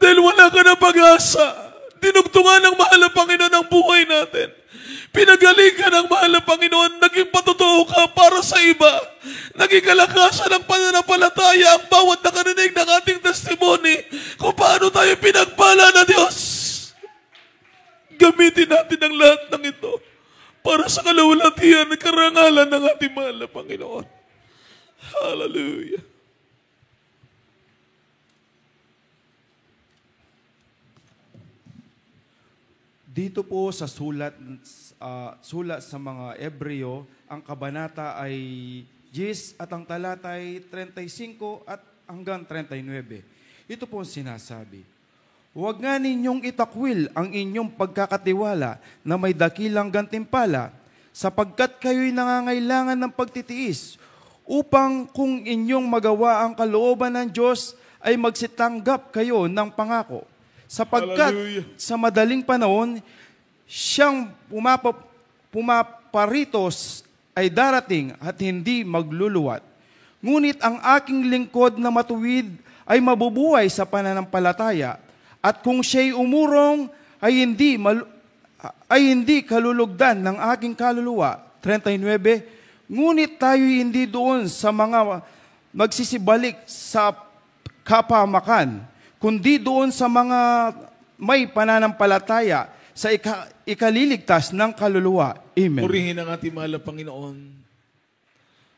dahil wala ka na pag-asa, dinugtungan ng mahal na Panginoon ang buhay natin. Pinagaling ka ng mahal na Panginoon, naging patotoo ka para sa iba. Naging kalakasan ng pananampalataya ang bawat nakarinig ng ating testimony kung paano tayo pinagpala na Diyos. Gamitin natin ang lahat ng ito para sa kalawalatian at karangalan ng ating mahal na Panginoon. Hallelujah. Dito po sa sulat sa mga Ebreo, ang kabanata ay 10 at ang talata ay 35 at hanggang 39. Ito po ang sinasabi. Huwag nga ninyong itakwil ang inyong pagkakatiwala na may dakilang gantimpala, sapagkat kayo'y nangangailangan ng pagtitiis, upang kung inyong magawa ang kalooban ng Diyos, ay magsitanggap kayo ng pangako. Sapagkat Hallelujah. sa madaling panahon, siyang pumaparitos ay darating at hindi magluluwat. Ngunit ang aking lingkod na matuwid ay mabubuhay sa pananampalataya, at kung siya'y umurong ay hindi kalulugdan ng aking kaluluwa. 39. Ngunit tayo hindi doon sa mga magsisibalik sa kapamakan, kundi doon sa mga may pananampalataya sa ikaliligtas ng kaluluwa. Amen. Purihin ang ating mahal na Panginoon.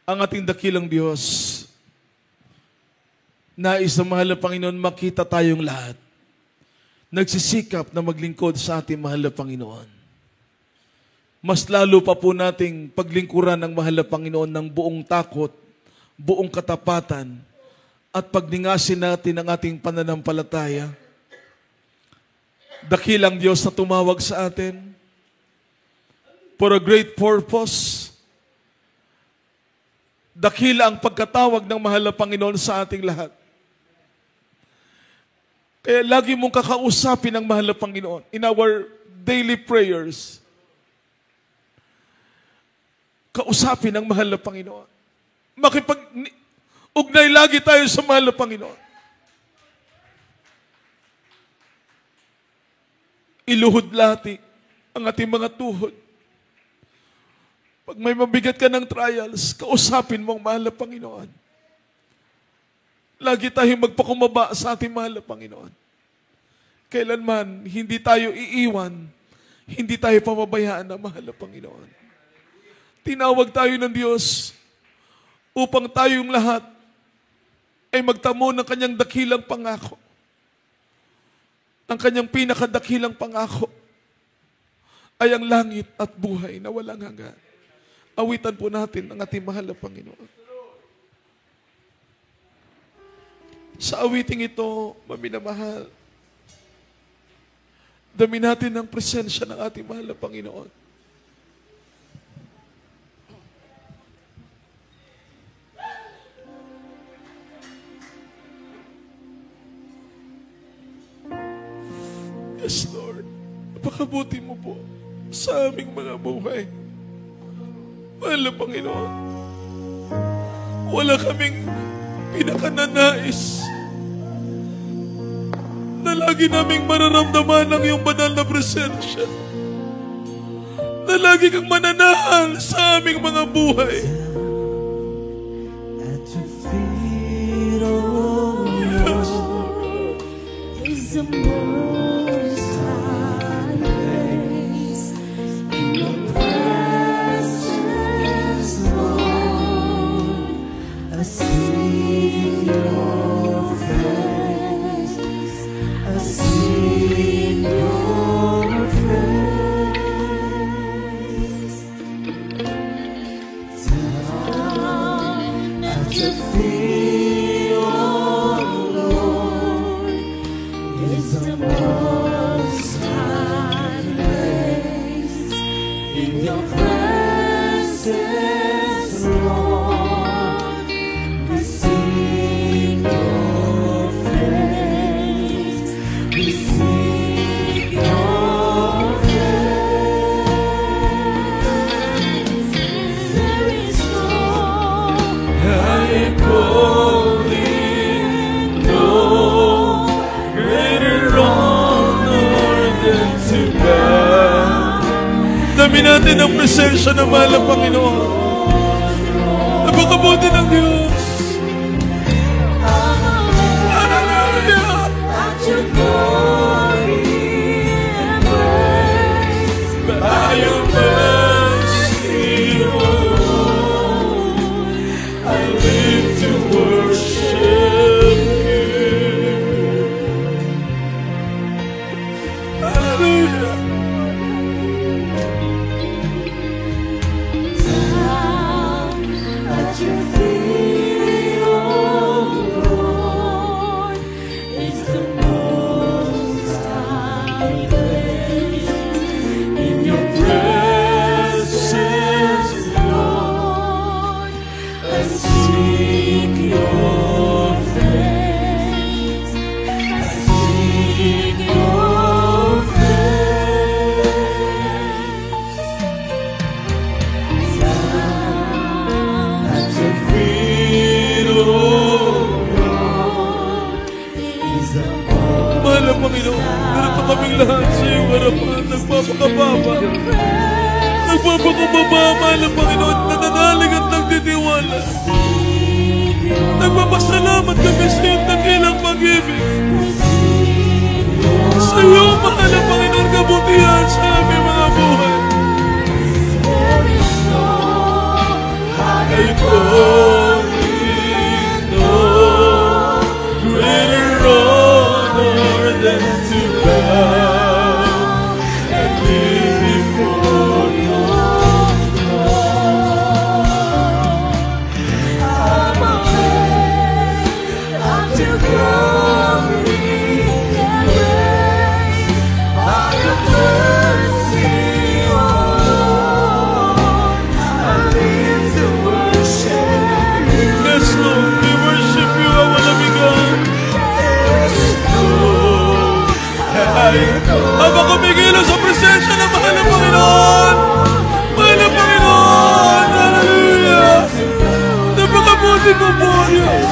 Ang ating dakilang Diyos. Nais ng mahal na Panginoon makita tayong lahat. Nagsisikap na maglingkod sa ating mahal na Panginoon. Mas lalo pa po nating paglingkuran ng mahal na Panginoon ng buong takot, buong katapatan, at pagningasin natin ang ating pananampalataya. Dakilang Diyos na tumawag sa atin for a great purpose. Dakila ang pagkatawag ng mahal na Panginoon sa ating lahat. Kaya lagi mong kakausapin ang mahal na Panginoon in our daily prayers. Kausapin ang mahal na Panginoon. Ugnay lagi tayo sa mahal na Panginoon. Iluhod lati ang ating mga tuhod. Pag may mabigat ka ng trials, kausapin mo ang mahal na Panginoon. Lagi tayong magpakumaba sa ating mahal na Panginoon. Kailanman, hindi tayo iiwan, hindi tayo pamabayaan ng mahal na Panginoon. Tinawag tayo ng Diyos upang tayong lahat ay magtamo ng kanyang dakilang pangako. Ang kanyang pinakadakilang pangako ay ang langit at buhay na walang hanggan. Awitan po natin ang ating mahal na Panginoon. Sa awiting ito, maminamahal, dami natin ang presensya ng ating mahal na Panginoon. Yes, Lord. Napakabuti mo po sa aming mga buhay. Mahal na Panginoon, wala kaming pinakananais na lagi naming mararamdaman ang iyong banal na presensya, na lagi kang mananahan sa aming mga buhay. At your feet, oh Lord, Most High grace, in your presence, Lord, I see your face, I see your face. Down at your feet, oh Lord, is the most high place. In your presence, Lord, we seek your face. We seek your face. There is no higher calling, no greater honor than to bow. Dami natin ang presensya ng mahal na Panginoon. Napakabuti ng Diyos. Hallelujah! At your glory and praise, By your mercy, O Lord, I live to worship you. Hallelujah! down at your feet, oh Lord, is the most high place. In your presence, Lord, I seek your face. I seek your face. Down at your feet, oh Lord, is the most Mahal na Panginoon, meron pa kaming lahat sa iyong harapan. Nagpapakababa. Nagpapakababa, mahal na Panginoon, nananalig at nagtitiwala. Nagpapasalamat kami sa iyong dakilang pag-ibig. Sa iyo, mahal na Panginoon, kabutihan sa aming mga buhay. There is no Ay calling, no greater honor than to bow and live before your I'm amazed at your glory and grace, at your mercy, oh Lord. I live to worship you. Yes, Lord, we worship you, our loving God. There is no Habang kumikilos sa presensya ng mahal na Panginoon, mahal na Panginoon, hallelujah! Napakabuti mo po, Diyos.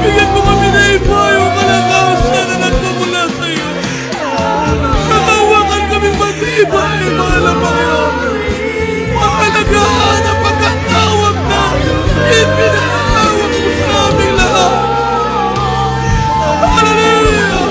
Bigyan mo kami na iba yung kalakasan na nagmumula sa iyo. Natawakan kami matibay, mahal na Panginoon. Makalagaan ang pagkatawag na ipinahawag mo sa aming lahat. Hallelujah!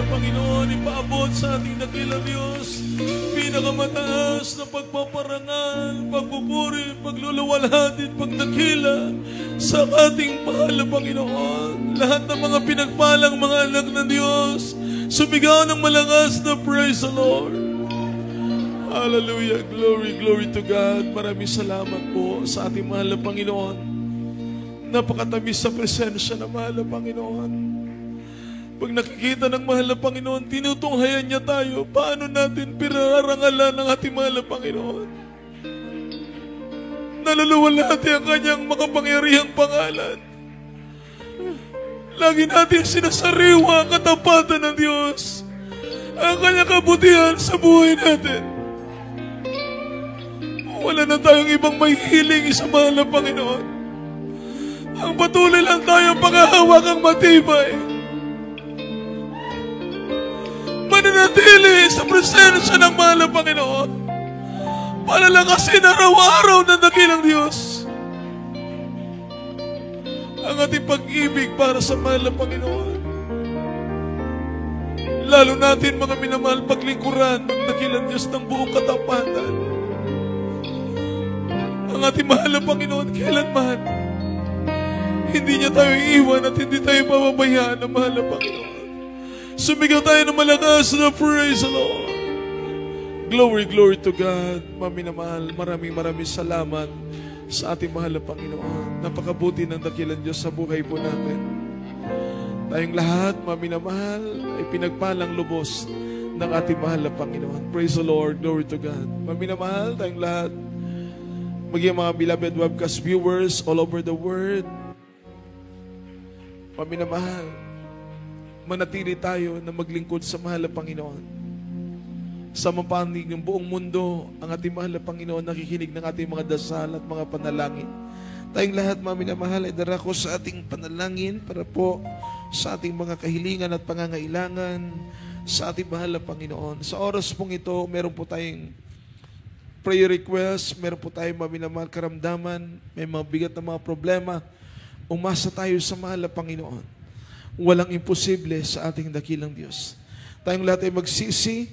na Panginoon, ipaabot sa ating dakilang Diyos, pinakamataas na pagpaparangal, pagpupuri, pagluluwalhati, pagdakila sa ating mahal na Panginoon. Lahat ng mga pinagpalang mga anak ng Diyos, sumigaw ng malakas na praise the Lord. Hallelujah, glory, glory to God. Maraming salamat po sa ating mahal na Panginoon. Napakatamis sa presensya ng mahal na Panginoon. Pag nakikita ng mahal na Panginoon, tinutunghayan niya tayo. Paano natin pinarangalan ng ating mahal na Panginoon? Naluluwalhati ang kanyang makapangyarihang pangalan. Lagi natin sinasariwa ang katapatan ng Diyos, ang kanyang kabutihan sa buhay natin. Wala na tayong ibang may hiling sa mahal na Panginoon. Ang patuloy lang tayong pangahawakang matibay. Mananatili sa presensya ng mahal na Panginoon. Palalakasin araw-araw ng dakilang Diyos ang ating pag-ibig para sa mahal na Panginoon. Lalo natin mga minamahal paglingkuran ng dakilang Diyos ng buong katapatan. Ang ating mahal na Panginoon kailanman hindi niya tayo iiwan at hindi tayo pababayaan ng mahal na Panginoon. Sumigaw tayo ng malakas na praise the Lord. Glory, glory to God. Mami na mahal, maraming salamat sa ating mahal na Panginoon. Napakabuti ng dakilang Diyos sa buhay po natin. Tayong lahat, mami na mahal, ay pinagpalang lubos ng ating mahal na Panginoon. Praise the Lord, glory to God. Mami na mahal, tayong lahat, maging mga beloved webcast viewers all over the world. Mami na mahal, manatili tayo na maglingkod sa mahal na Panginoon. Sa mapanig ng buong mundo, ang ating mahal na Panginoon nakikinig ng ating mga dasal at mga panalangin. Tayong lahat, mami na mahal, ay darako sa ating panalangin para po sa ating mga kahilingan at pangangailangan sa ating mahal na Panginoon. Sa oras pong ito, meron po tayong prayer request, meron po tayong mami na mahal karamdaman, may mga bigat na mga problema. Umasa tayo sa mahal na Panginoon. Walang imposible sa ating dakilang Diyos. Tayong lahat ay magsisi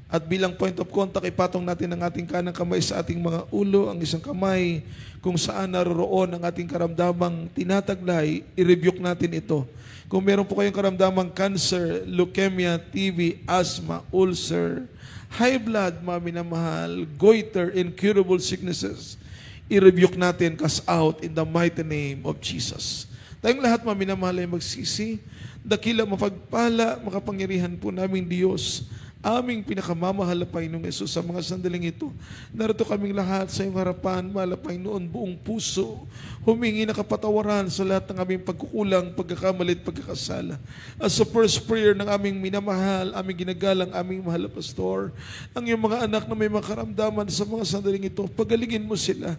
at bilang point of contact, ipatong natin ang ating kanang kamay sa ating mga ulo, ang isang kamay kung saan naroroon ang ating karamdamang tinataglay, i-rebuke natin ito. Kung meron po kayong karamdamang cancer, leukemia, TB, asthma, ulcer, high blood, mami na mahal, goiter, incurable sicknesses, i-rebuke natin, cast out in the mighty name of Jesus. Tayong lahat, mami na mahal, ay magsisi. Dakila, mapagpala, makapangyarihan po naming Diyos, aming pinakamamahal na Panginoong Yesus sa mga sandaling ito. Narito kaming lahat sa iyong harapan, mahal na Panginoon, buong puso, humingi na kapatawaran sa lahat ng aming pagkukulang, pagkakamali at pagkakasala. As the first prayer ng aming minamahal, aming ginagalang, aming mahal na pastor, ang iyong mga anak na may makaramdaman sa mga sandaling ito, pagalingin mo sila.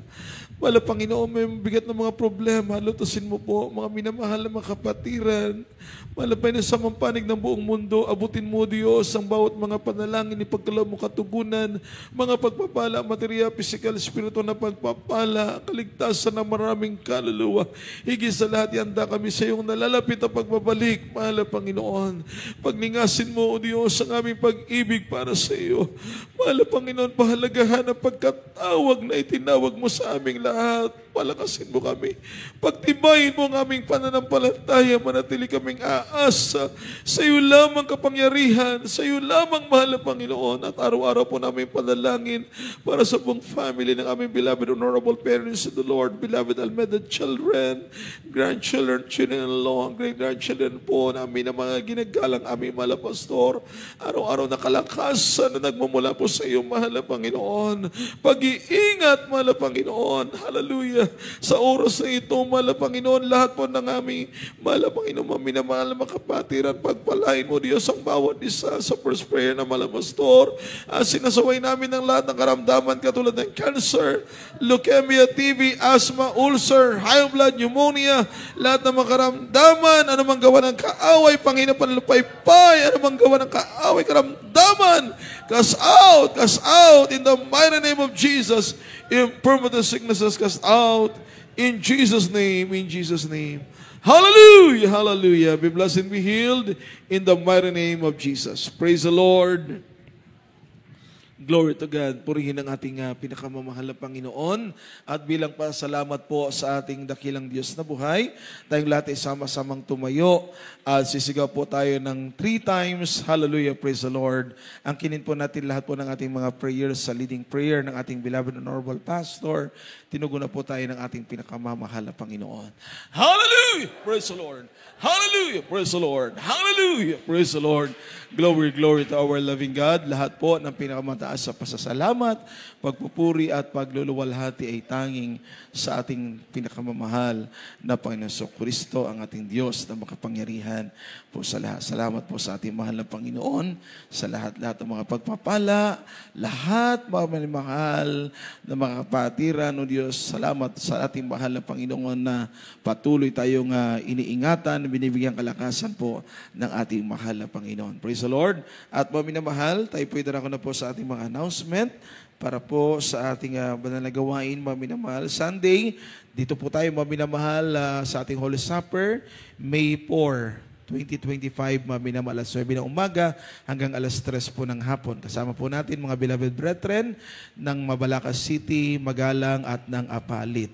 Mahal na Panginoon, may bigat na mga problema, lutasin mo po, mga minamahal na mga kapatiran, mahal na Panginoon, sa mampanig ng buong mundo, abutin mo, Diyos, ang bawat mga panalangin, ipagkaloob mo katugunan, mga pagpapala, material, physical, spiritual na pagpapala, kaligtasan ng maraming kaluluwa. Higit sa lahat, ihanda kami sa iyong nalalapit na pagbabalik, mahal na Panginoon. Pagningasin mo, O Diyos, ang aming pag-ibig para sa iyo. Mahal na Panginoon, pahalagahan ang pagkatawag na itinawag mo sa aming lahat. Palakasin mo kami. Pagtibayin mo ang aming pananampalataya, manatili kaming aasa. Sa iyo lamang kapangyarihan, sa iyo lamang mahal na Panginoon, at araw-araw po namin panalangin para sa buong family ng aming beloved honorable parents of the Lord, beloved Almeda children, grandchildren, children-in-law, great-grandchildren po namin na mga ginagalang aming mahal na pastor. Araw-araw na kalakasan na nagmumula po sa iyo, mahal na Panginoon. Pag-iingat, mahal na Panginoon. Hallelujah. Sa oras na ito, mahal na Panginoon, lahat po ng aming mahal na Panginoon, minamahal na makapatiran, pagpalain mo, Diyos, ang bawat isa sa first prayer na mahal na pastor. Sinasaway namin ng lahat ng karamdaman katulad ng cancer, leukemia, TB, asthma, ulcer, high blood, pneumonia, lahat ng mga karamdaman, anumang gawa ng kaaway, Panginoon, panlupaypay, anumang gawa ng kaaway, karamdaman, cast out in the mighty name of Jesus. Infirmity, sicknesses, cast out in Jesus' name, in Jesus' name. Hallelujah, hallelujah. Be blessed and be healed in the mighty name of Jesus. Praise the Lord. Glory to God. Purihin ang ating pinakamamahal na Panginoon. At bilang pasalamat po sa ating dakilang Diyos na buhay, tayong lahat ay sama-samang tumayo at sisigaw po tayo ng 3 times. Hallelujah, praise the Lord. Angkinin po natin lahat po ng ating mga prayers sa leading prayer ng ating beloved honorable pastor. Tinugon na po tayo ng ating pinakamamahal na Panginoon. Hallelujah, praise the Lord. Hallelujah, praise the Lord. Hallelujah, praise the Lord. Glory, glory to our loving God. Lahat po ng pinakamataas sa pasasalamat, pagpupuri at pagluluwalhati ay tanging sa ating pinakamamahal na Panginoon Kristo, ang ating Diyos na makapangyarihan po sa lahat. Salamat po sa ating mahal na Panginoon, sa lahat-lahat ng mga pagpapala, lahat mga mahal na mga kapatiran, o Diyos, salamat sa ating mahal na Panginoon na patuloy tayong iniingatan, binibigyan kalakasan po ng ating mahal na Panginoon. Praise the Lord. At mga minamahal, tayo po idarako na po sa ating mga announcement para po sa ating banal na gawain, mga minamahal. Sunday, dito po tayo mga minamahal sa ating Holy Supper, May 4, 2025, mga minamahal, alas 9 ng umaga hanggang alas 3 po ng hapon. Kasama po natin mga beloved brethren ng Mabalacas City, Magalang at ng Apalit.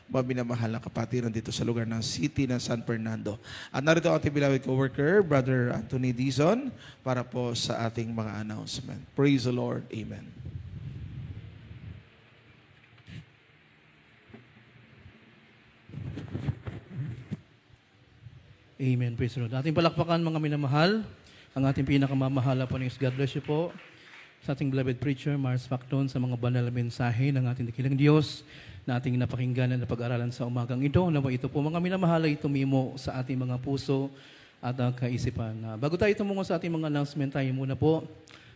Mga minamahal na kapatiran dito sa lugar ng City ng San Fernando. At narito ang ating beloved co-worker, Brother Anthony Dizon, para po sa ating mga announcement. Praise the Lord. Amen. Amen. Praise the Lord. Ating palakpakan mga minamahal, ang ating pinakamamahal po ng God bless you po sa ating beloved preacher, Mars Facton, sa mga banal na mensahe ng ating dakilang Diyos na ating napakinggan at napag-aralan sa umagang ito. Nawa ito po mga minamahal ay tumimo sa ating mga puso at kaisipan. Bago tayo tumungo sa ating mga announcement, tayo muna po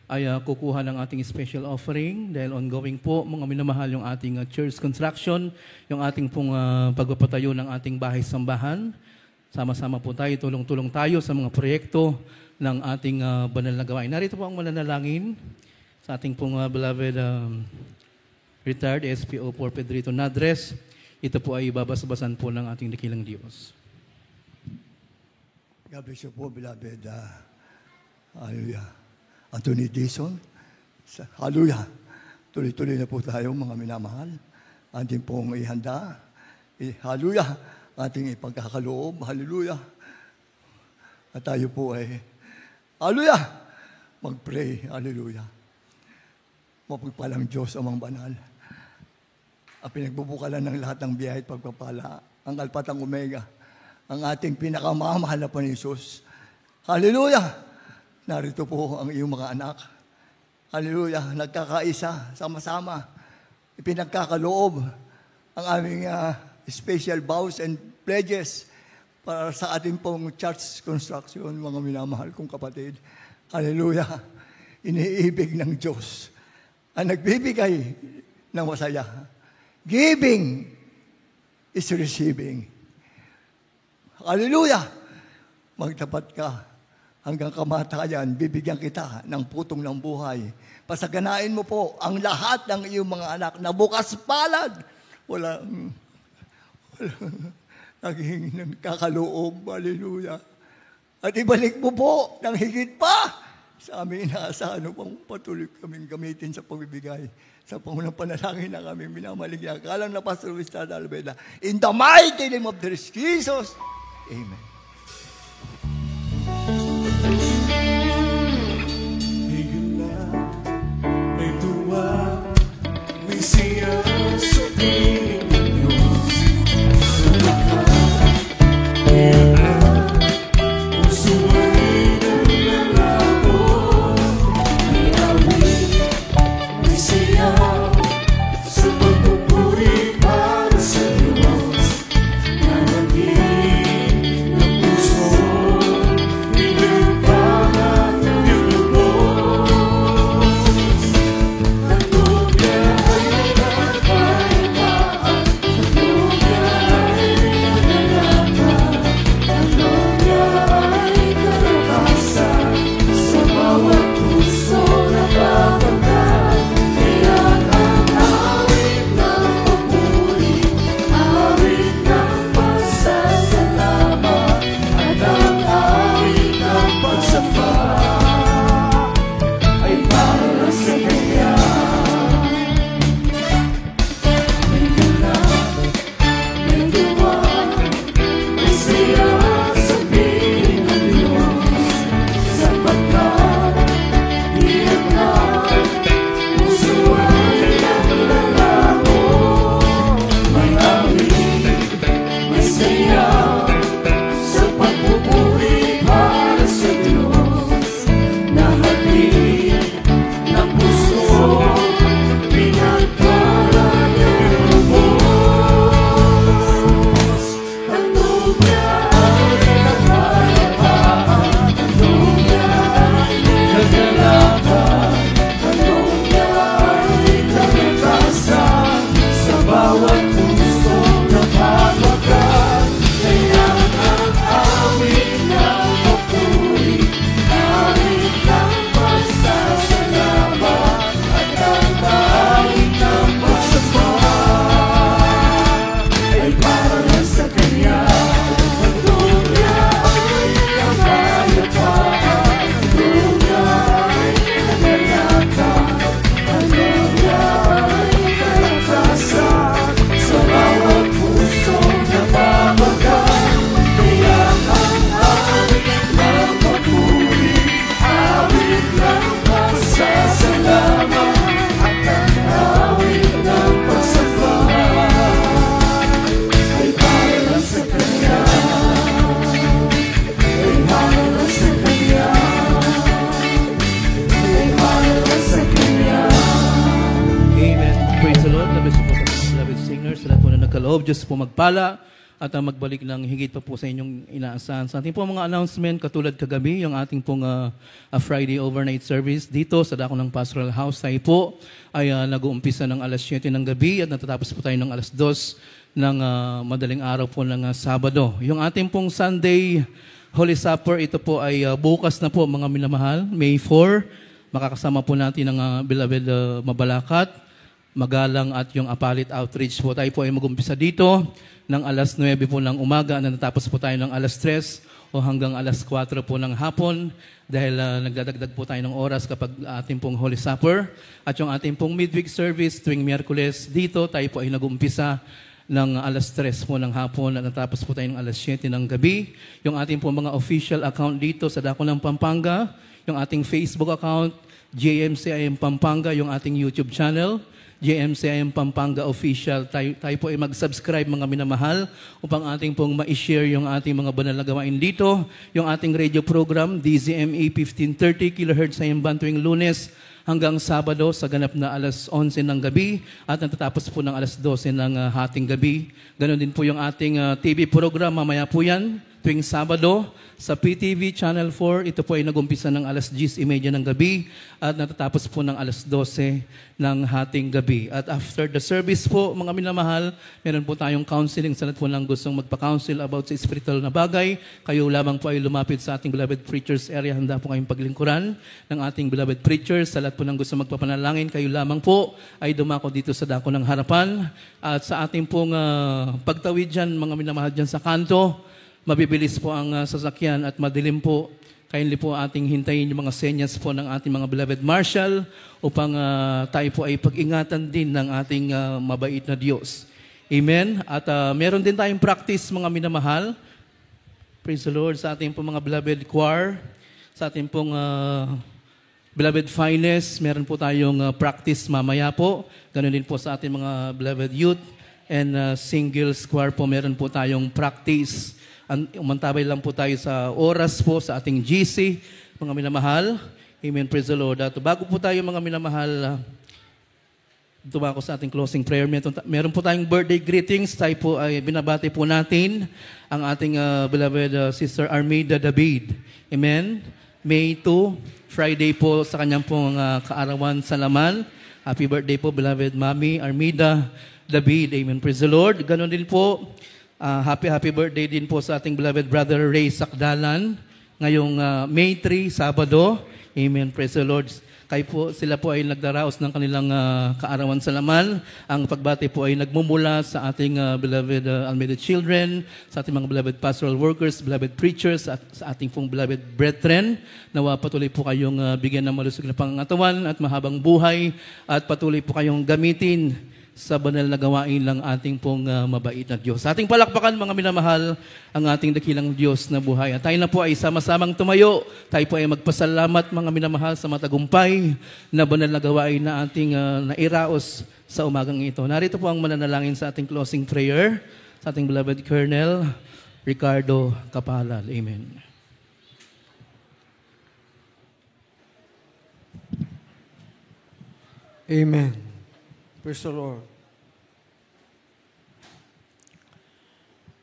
ay kukuha ng ating special offering dahil ongoing po mga minamahal yung ating church construction, yung ating pong pagpapatayo ng ating bahay-sambahan. Sama-sama po tayo, tulong-tulong tayo sa mga proyekto ng ating banal na gawain. Narito po ang mananalangin sa ating pong beloved retired SPO4 Pedrito Nadres. Ito po ay babas-basan po ng ating dakilang Diyos. God bless you po, beloved. Hallelujah. Anthony Dizon. Hallelujah. Tuloy-tuloy na po tayo, mga minamahal. Ating pong ihanda. Hallelujah. Ating ipagkakaloob. Hallelujah. At tayo po ay, hallelujah, mag-pray. Hallelujah. Mapagpalang Diyos amang banal. Ang pinagbubukalan ng lahat ng biyaya at pagpapala, ang Alpatang Omega, ang ating pinakamamahal na Panginoon. Hallelujah! Narito po ang iyong mga anak. Hallelujah! Nagkakaisa, sama-sama. Ipinagkakaloob ang aming special vows and pledges para sa ating pong church construction, mga minamahal kong kapatid. Hallelujah! Iniibig ng Diyos ang nagbibigay ng masaya. Giving is receiving. Hallelujah! Magtapat ka hanggang kamatayan, bibigyan kita ng putong ng buhay. Pasaganain mo po ang lahat ng iyong mga anak na bukas palad. Walang naging ng kakaloob. Hallelujah! At ibalik mo po ng higit pa sa aming inaasahan upang patuloy kaming gamitin sa pagbibigay sa pangunang panalangin ng aming minamaligya. Kalang na Pastor Wistada Alveda. In the mighty name of Jesus. Amen. May ganda, may tuwa, may siya sa piling ng Diyos. Sa lahat, iyan puso ay naglalako. May awit, may siya sa pagpupuri para sa Diyos. Na naging sa lahat po na nagkaloob. Diyos po magpala at magbalik ng higit pa po sa inyong inaasahan. Sa ating po mga announcement, katulad kagabi, yung ating pong Friday overnight service dito sa dako ng Pastoral House tayo po ay nag-uumpisa ng alas 7 ng gabi at natatapos po tayo ng alas 2 ng madaling araw po ng Sabado. Yung ating pong Sunday Holy Supper, ito po ay bukas na po mga minamahal, May 4. Makakasama po natin ang beloved Mabalakat, Magalang at yung Apalit Outreach po. Tayo po ay mag-umpisa dito ng alas 9 po ng umaga na natapos po tayo ng alas 3 o hanggang alas 4 po ng hapon dahil nagdadagdag po tayo ng oras kapag ating pong Holy Supper. At yung ating pong midweek service tuwing Miyerkules dito, tayo po ay nag-umpisa ng alas 3 po ng hapon at natapos po tayo ng alas 7 ng gabi. Yung ating pong mga official account dito sa Dako ng Pampanga, yung ating Facebook account, JMCIM Pampanga, yung ating YouTube channel, JMCIM Pampanga Official. Tayo po ay mag-subscribe mga minamahal upang ating pong ma-share yung ating mga banal na gawain dito. Yung ating radio program, DZME 1530 kHz sa Imban tuwing Lunes hanggang Sabado sa ganap na alas 11 ng gabi at natatapos po ng alas 12 ng hating gabi. Ganon din po yung ating TV program, mamaya po yan tuwing Sabado sa PTV Channel 4. Ito po ay nag-umpisa ng alas 10:30 ng gabi at natatapos po ng alas 12 ng hating gabi. At after the service po, mga minamahal, meron po tayong counseling sa lahat po ng gustong magpa-counsel about sa spiritual na bagay. Kayo lamang po ay lumapit sa ating beloved preachers area. Handa po kayong paglingkuran ng ating beloved preachers. Sa lahat po ng gustong magpapanalangin, kayo lamang po ay dumako dito sa dako ng harapan. At sa ating pong pagtawid dyan, mga minamahal dyan sa kanto, mabibilis po ang sasakyan at madilim po. Kindly po ating hintayin yung mga senyas po ng ating mga beloved marshal upang tayo po ay pag-ingatan din ng ating mabait na Diyos. Amen? At meron din tayong practice mga minamahal. Praise the Lord sa ating po mga beloved choir, sa ating pong beloved finest, meron po tayong practice mamaya po. Ganun din po sa ating mga beloved youth and singles choir po, meron po tayong practice. Umantabay lang po tayo sa oras po sa ating GC, mga minamahal. Amen, praise the Lord. At bago po tayo mga minamahal, tumako sa ating closing prayer. Meron po tayong birthday greetings. Tayo po ay binabati po natin ang ating beloved Sister Armida David. Amen. May 2, Friday po sa kanyang pong kaarawan sa laman. Happy birthday po, beloved Mami Armida David. Amen, praise the Lord. Ganon din po. Happy birthday din po sa ating beloved brother Ray Sakdalan ngayong May 3, Sabado. Amen. Praise the Lord. Sila po ay nagdaraos ng kanilang kaarawan sa laman. Ang pagbati po ay nagmumula sa ating beloved Almeida children, sa ating mga beloved pastoral workers, beloved preachers, at sa ating pong beloved brethren. Nawa patuloy po kayong bigyan ng malusog na pangangatawan at mahabang buhay at patuloy po kayong gamitin sa banal na gawain ng ating pong mabait na Diyos. Sa ating palakpakan, mga minamahal, ang ating dakilang Diyos na buhay. At tayo na po ay sama-samang tumayo. Tayo po ay magpasalamat, mga minamahal, sa matagumpay na banal na gawain na ating nairaos sa umagang ito. Narito po ang mananalangin sa ating closing prayer sa ating beloved Colonel Ricardo Kapalal. Amen. Amen. Praise the Lord.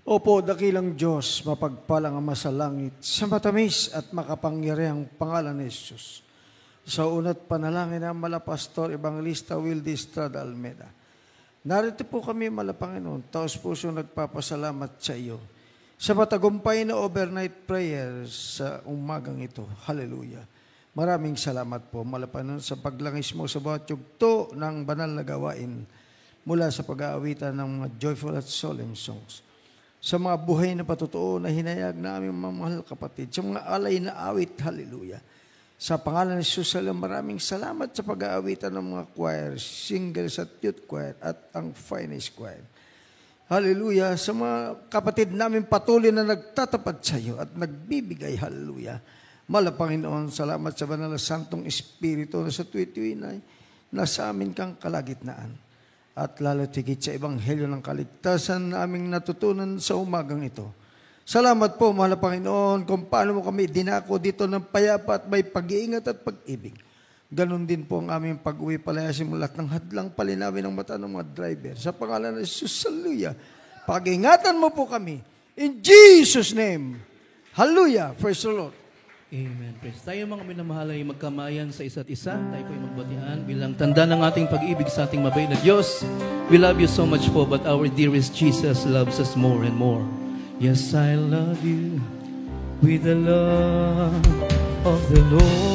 Opo, dakilang Diyos, mapagpalang Ama sa langit, sa matamis at makapangyarihang pangalan ni Jesus. Sa unat panalangin ng Malapastor Evangelista Wildy Estrada Almeida. Narito po kami, Malapanginoon, taos puso nagpapasalamat sa iyo sa matagumpay na overnight prayer sa umagang ito. Hallelujah. Maraming salamat po, Malapanginoon, sa paglangis mo sa bawat yugto ng banal na gawain mula sa pag-aawitan ng mga joyful at solemn songs. Sa mga buhay na patutuo na hinayag na aming mga mahal kapatid, sa mga alay na awit, hallelujah. Sa pangalan ni Jesus, maraming salamat sa pag-aawitan ng mga choir, singles at youth choir, at ang finest choir. Hallelujah. Sa mga kapatid namin patuloy na nagtatapat sa iyo at nagbibigay, hallelujah. Malapanginoon, salamat sa banal na Santong Espiritu na sa tuwi-tuwi na nasa amin kang kalagitnaan. At lalo tigit sa Ebanghelyo ng kaligtasan na aming natutunan sa umagang ito. Salamat po, mahal na Panginoon, kung paano mo kami dinako dito ng payapa at may pag-iingat at pag-ibig. Ganon din po ang aming pag-uwi palayasin mo lahat ng hadlang palinawin ng mata ng mga driver. Sa pangalan ng Jesus, hallelujah. Pag-ingatan mo po kami. In Jesus' name. Hallelujah. Praise the Lord. Amen. Praise. Tayo mga minamahal ay magkamayan sa isa't isa. Tayo po ay magbatian bilang tanda ng ating pag-ibig sa ating mabait na Diyos. We love you so much po, but our dearest Jesus loves us more and more. Yes, I love you with the love of the Lord.